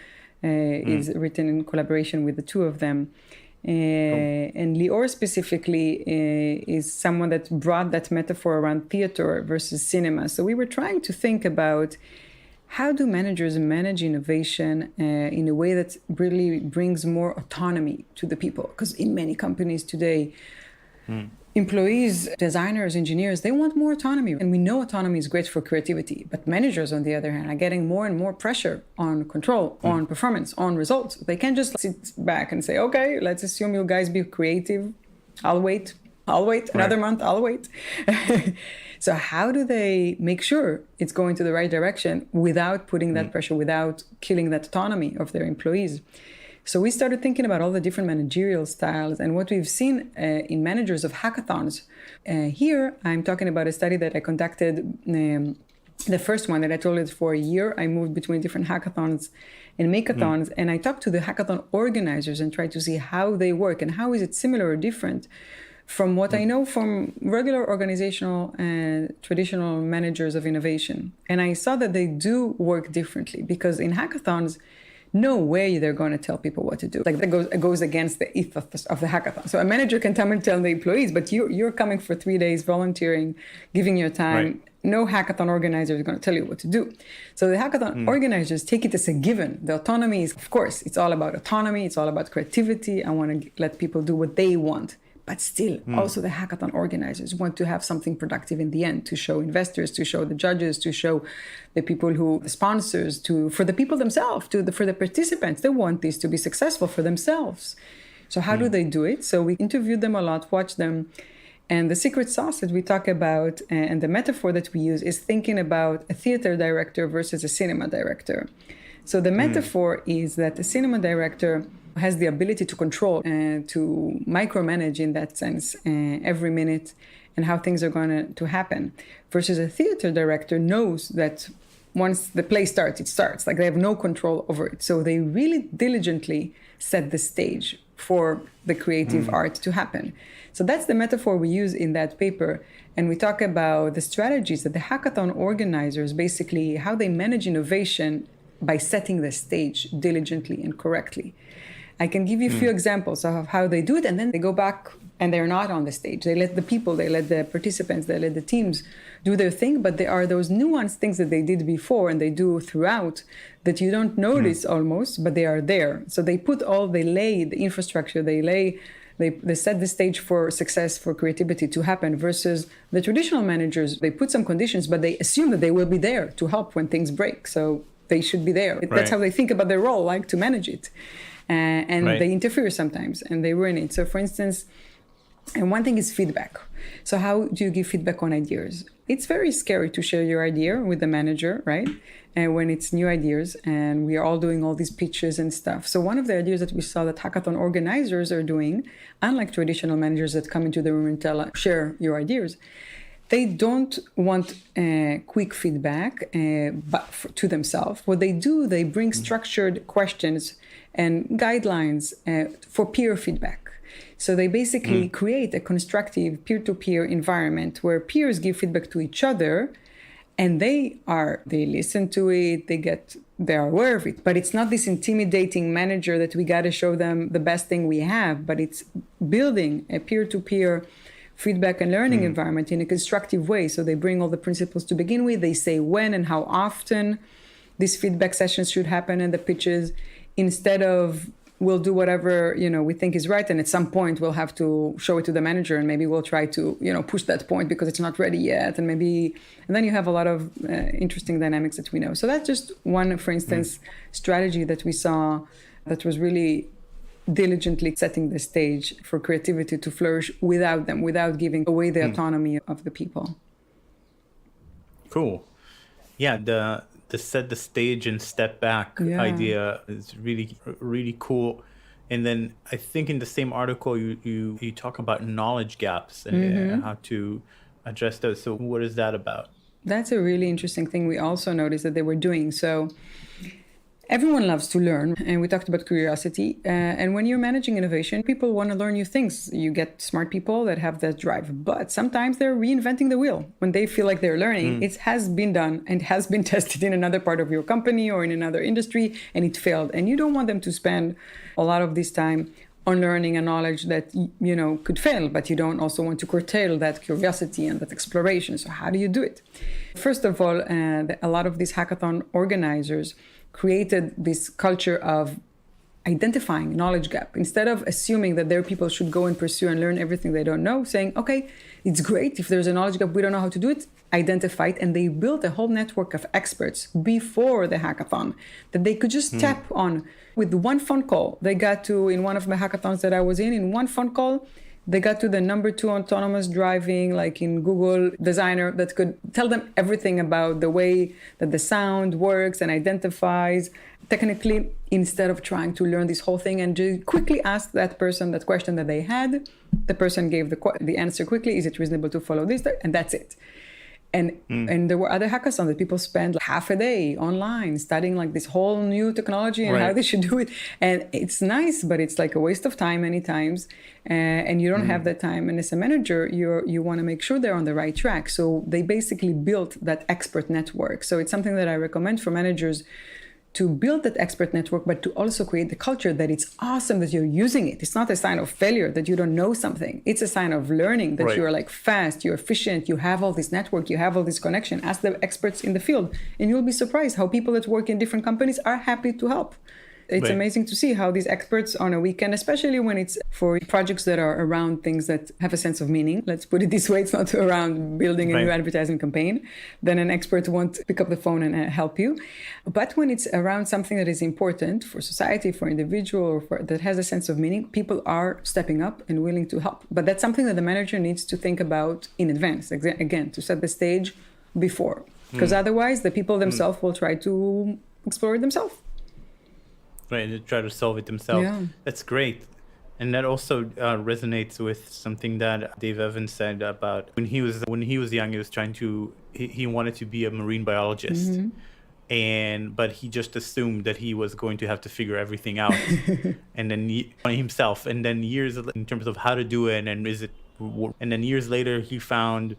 is written in collaboration with the 2 of them. And Lior specifically is someone that brought that metaphor around theater versus cinema. So we were trying to think about how do managers manage innovation in a way that really brings more autonomy to the people? Because in many companies today, employees, designers, engineers, they want more autonomy. And we know autonomy is great for creativity. But managers, on the other hand, are getting more and more pressure on control, on performance, on results. They can't just sit back and say, okay, let's assume you guys be creative. I'll wait. Another month, I'll wait. So how do they make sure it's going to the right direction without putting that pressure, without killing that autonomy of their employees? So we started thinking about all the different managerial styles and what we've seen in managers of hackathons. Here, I'm talking about a study that I conducted The first one that I told it for a year, I moved between different hackathons and makeathons, and I talked to the hackathon organizers and tried to see how they work and how is it similar or different from what I know from regular organizational and traditional managers of innovation. And I saw that they do work differently, because in hackathons, no way they're going to tell people what to do. Like that goes against the ethos of the hackathon. So a manager can come and tell the employees, but you're coming for 3 days volunteering, giving your time. Right. No hackathon organizer is going to tell you what to do. So the hackathon organizers take it as a given. The autonomy is, of course, it's all about autonomy. It's all about creativity. I want to let people do what they want. But still, also the hackathon organizers want to have something productive in the end, to show investors, to show the judges, to show the people the sponsors, for the people themselves, for the participants. They want this to be successful for themselves. So how do they do it? So we interviewed them a lot, watched them. And the secret sauce that we talk about and the metaphor that we use is thinking about a theater director versus a cinema director. So the metaphor is that a cinema director has the ability to control and to micromanage, in that sense, every minute and how things are going to happen. Versus a theater director knows that once the play starts, it starts. Like they have no control over it. So they really diligently set the stage for the creative art to happen. So that's the metaphor we use in that paper. And we talk about the strategies that the hackathon organizers, basically how they manage innovation by setting the stage diligently and correctly. I can give you a few examples of how they do it, and then they go back and they're not on the stage. They let the people, they let the participants, they let the teams do their thing, but there are those nuanced things that they did before and they do throughout that you don't notice almost, but they are there. So they lay the infrastructure, they set the stage for success, for creativity to happen, versus the traditional managers. They put some conditions, but they assume that they will be there to help when things break. So they should be there. Right. That's how they think about their role, like to manage it. And they interfere sometimes and they ruin it. So for instance, and one thing is feedback. So how do you give feedback on ideas? It's very scary to share your idea with the manager, right? And when it's new ideas and we are all doing all these pitches and stuff. So one of the ideas that we saw that hackathon organizers are doing, unlike traditional managers that come into the room and share your ideas, they don't want quick feedback to themselves. What they do, they bring structured questions and guidelines for peer feedback. So they basically create a constructive peer-to-peer environment where peers give feedback to each other, and they listen to it, they're aware of it. But it's not this intimidating manager that we got to show them the best thing we have, but it's building a peer-to-peer feedback and learning environment in a constructive way. So they bring all the principles to begin with. They say when and how often these feedback sessions should happen and the pitches, instead of we'll do whatever we think is right, and at some point we'll have to show it to the manager, and maybe we'll try to push that point because it's not ready yet, and then you have a lot of interesting dynamics that we know. So that's just one, for instance, strategy that we saw that was really diligently setting the stage for creativity to flourish without giving away the autonomy of the people. Cool. Yeah, the set the stage and step back idea is really, really cool. And then I think in the same article, you talk about knowledge gaps and how to address those. So what is that about? That's a really interesting thing we also noticed that they were doing. So everyone loves to learn, and we talked about curiosity. And when you're managing innovation, people want to learn new things. You get smart people that have that drive, but sometimes they're reinventing the wheel when they feel like they're learning. It has been done and has been tested in another part of your company or in another industry, and it failed. And you don't want them to spend a lot of this time on learning a knowledge that could fail, but you don't also want to curtail that curiosity and that exploration. So how do you do it? First of all, a lot of these hackathon organizers created this culture of identifying knowledge gap. Instead of assuming that their people should go and pursue and learn everything they don't know, saying, okay, it's great if there's a knowledge gap, we don't know how to do it, identify it. And they built a whole network of experts before the hackathon that they could just tap on. With one phone call, they got to, in one of the hackathons that I was in one phone call, they got to the number 2 autonomous driving, like in Google designer, that could tell them everything about the way that the sound works and identifies technically, instead of trying to learn this whole thing and just quickly ask that person that question that they had. The person gave the answer quickly. Is it reasonable to follow this? And that's it. And there were other hackathons that people spend like half a day online studying like this whole new technology and how they should do it. And it's nice, but it's like a waste of time many times. And you don't have that time. And as a manager, you want to make sure they're on the right track. So they basically built that expert network. So it's something that I recommend for managers to build that expert network, but to also create the culture that it's awesome that you're using it. It's not a sign of failure that you don't know something. It's a sign of learning that you're like fast, you're efficient, you have all this network, you have all this connection. Ask the experts in the field, and you'll be surprised how people that work in different companies are happy to help. It's amazing to see how these experts on a weekend, especially when it's for projects that are around things that have a sense of meaning. Let's put it this way. It's not around building a new advertising campaign. Then an expert won't pick up the phone and help you. But when it's around something that is important for society, for individual, or that has a sense of meaning, people are stepping up and willing to help. But that's something that the manager needs to think about in advance, again, to set the stage before. Because otherwise, the people themselves will try to explore it themselves. Right, to try to solve it themselves. Yeah. That's great. And that also resonates with something that Dave Evans said about when he was young, he wanted to be a marine biologist. But he just assumed that he was going to have to figure everything out and then himself. And then years in terms of how to do it and then years later he found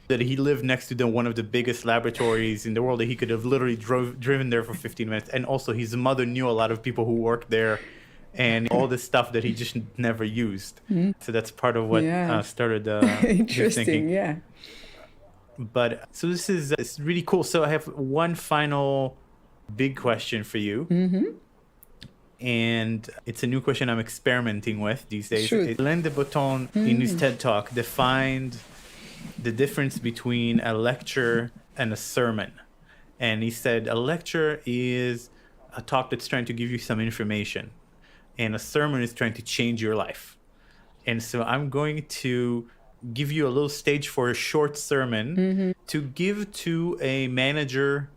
that he lived next to one of the biggest laboratories in the world, that he could have literally driven there for 15 minutes. And also his mother knew a lot of people who worked there and all this stuff that he just never used. So that's part of what started his thinking. Yeah. But so it's really cool. So I have one final big question for you. And it's a new question I'm experimenting with these days. Alain de Botton, in his TED Talk, defined the difference between a lecture and a sermon. And he said a lecture is a talk that's trying to give you some information, and a sermon is trying to change your life. And so I'm going to give you a little stage for a short sermon to give to a manager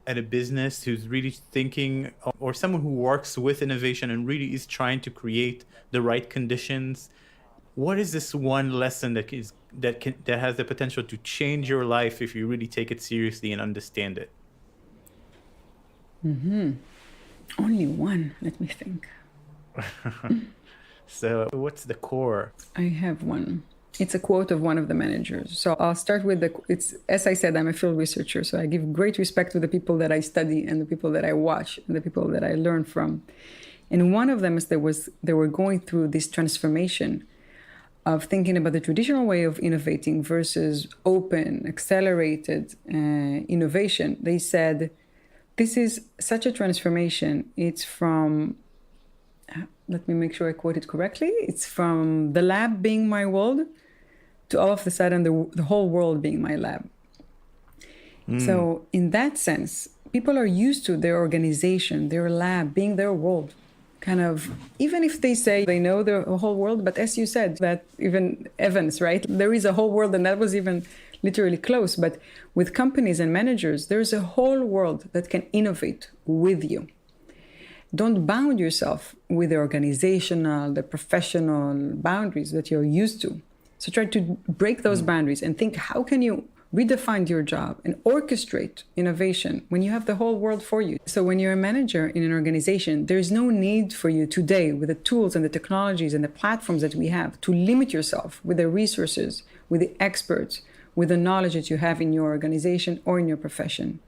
at a business who's really thinking, or someone who works with innovation and really is trying to create the right conditions. What is this one lesson that has the potential to change your life if you really take it seriously and understand it? Only one. Let me think. So what's the core? I have one. It's a quote of one of the managers. So I'll start with as I said, I'm a field researcher, so I give great respect to the people that I study and the people that I watch and the people that I learn from. And one of them is they were going through this transformation of thinking about the traditional way of innovating versus open, accelerated innovation. They said, this is such a transformation. It's from, let me make sure I quote it correctly. It's from the lab being my world to all of a sudden the whole world being my lab. So in that sense, people are used to their organization, their lab being their world. Kind of, even if they say they know the whole world, but as you said, that even Evans, right? There is a whole world, and that was even literally close. But with companies and managers, there's a whole world that can innovate with you. Don't bound yourself with the organizational, the professional boundaries that you're used to. So try to break those boundaries and think, how can you redefine your job and orchestrate innovation when you have the whole world for you? So when you're a manager in an organization, there's no need for you today, with the tools and the technologies and the platforms that we have, to limit yourself with the resources, with the experts, with the knowledge that you have in your organization or in your profession.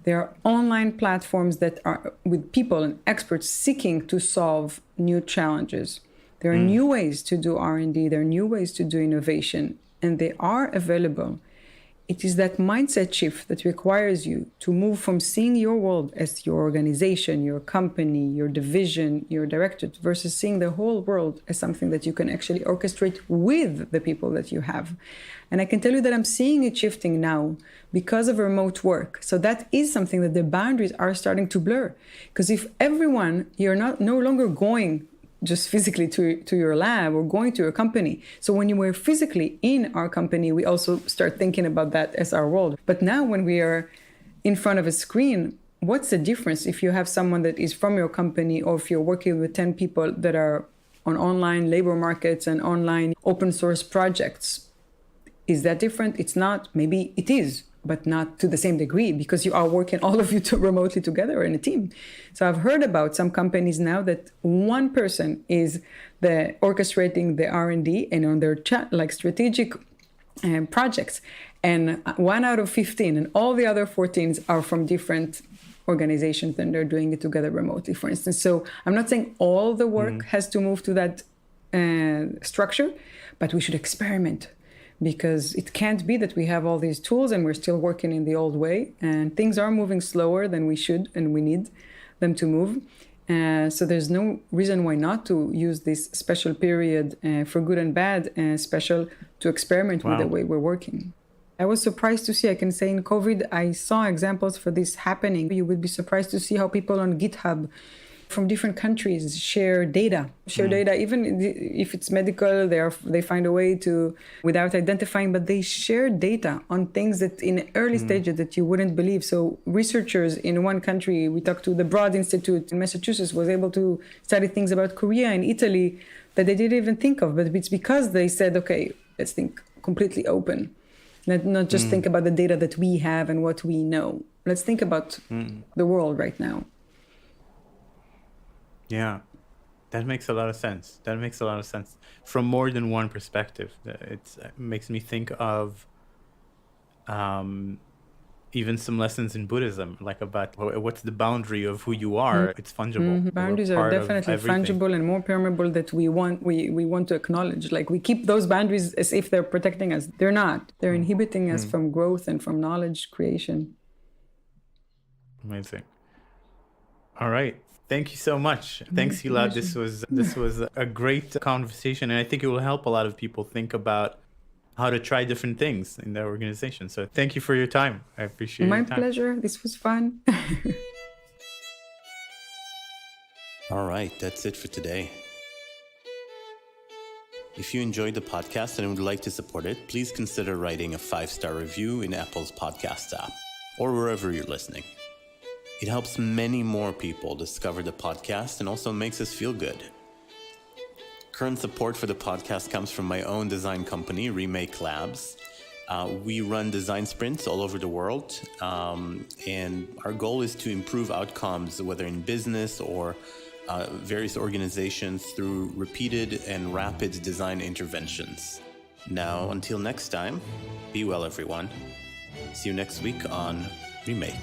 There are online platforms that are with people and experts seeking to solve new challenges. There are new ways to do R&D, there are new ways to do innovation, and they are available. It is that mindset shift that requires you to move from seeing your world as your organization, your company, your division, your directorate, versus seeing the whole world as something that you can actually orchestrate with the people that you have. And I can tell you that I'm seeing it shifting now because of remote work. So that is something that the boundaries are starting to blur. Because if everyone, you're no longer going just physically to your lab or going to your company. So when you were physically in our company, we also start thinking about that as our world. But now when we are in front of a screen, what's the difference if you have someone that is from your company, or if you're working with 10 people that are on online labor markets and online open source projects? Is that different? It's not. Maybe it is, but not to the same degree, because you are working, all of you, remotely together in a team. So I've heard about some companies now that one person is the orchestrating the R&D and on their strategic projects, and 1 out of 15, and all the other 14 are from different organizations, and they're doing it together remotely, for instance. So I'm not saying all the work has to move to that structure, but we should experiment, because it can't be that we have all these tools and we're still working in the old way, and things are moving slower than we should, and we need them to move. So there's no reason why not to use this special period, for good and bad, special to experiment with the way we're working. I was surprised to see, I can say in COVID, I saw examples for this happening. You would be surprised to see how people on GitHub from different countries share data, even if it's medical, they find a way to, without identifying, but they share data on things that in early stages that you wouldn't believe. So researchers in one country, we talked to the Broad Institute in Massachusetts, was able to study things about Korea and Italy that they didn't even think of, but it's because they said, okay, let's think completely open. Not just think about the data that we have and what we know. Let's think about the world right now. Yeah, that makes a lot of sense. From more than one perspective. It makes me think of even some lessons in Buddhism, like about what's the boundary of who you are. It's fungible. Boundaries are definitely fungible and more permeable that we want to acknowledge. Like we keep those boundaries as if they're protecting us. They're not. They're inhibiting us from growth and from knowledge creation. Amazing. All right. Thank you so much. Thanks, Hila. This was a great conversation, and I think it will help a lot of people think about how to try different things in their organization. So thank you for your time. I appreciate your time. My pleasure. This was fun. All right, that's it for today. If you enjoyed the podcast and would like to support it, please consider writing a 5-star review in Apple's podcast app or wherever you're listening. It helps many more people discover the podcast and also makes us feel good. Current support for the podcast comes from my own design company, Remake Labs. We run design sprints all over the world, and our goal is to improve outcomes, whether in business or various organizations, through repeated and rapid design interventions. Now, until next time, be well, everyone. See you next week on Remake.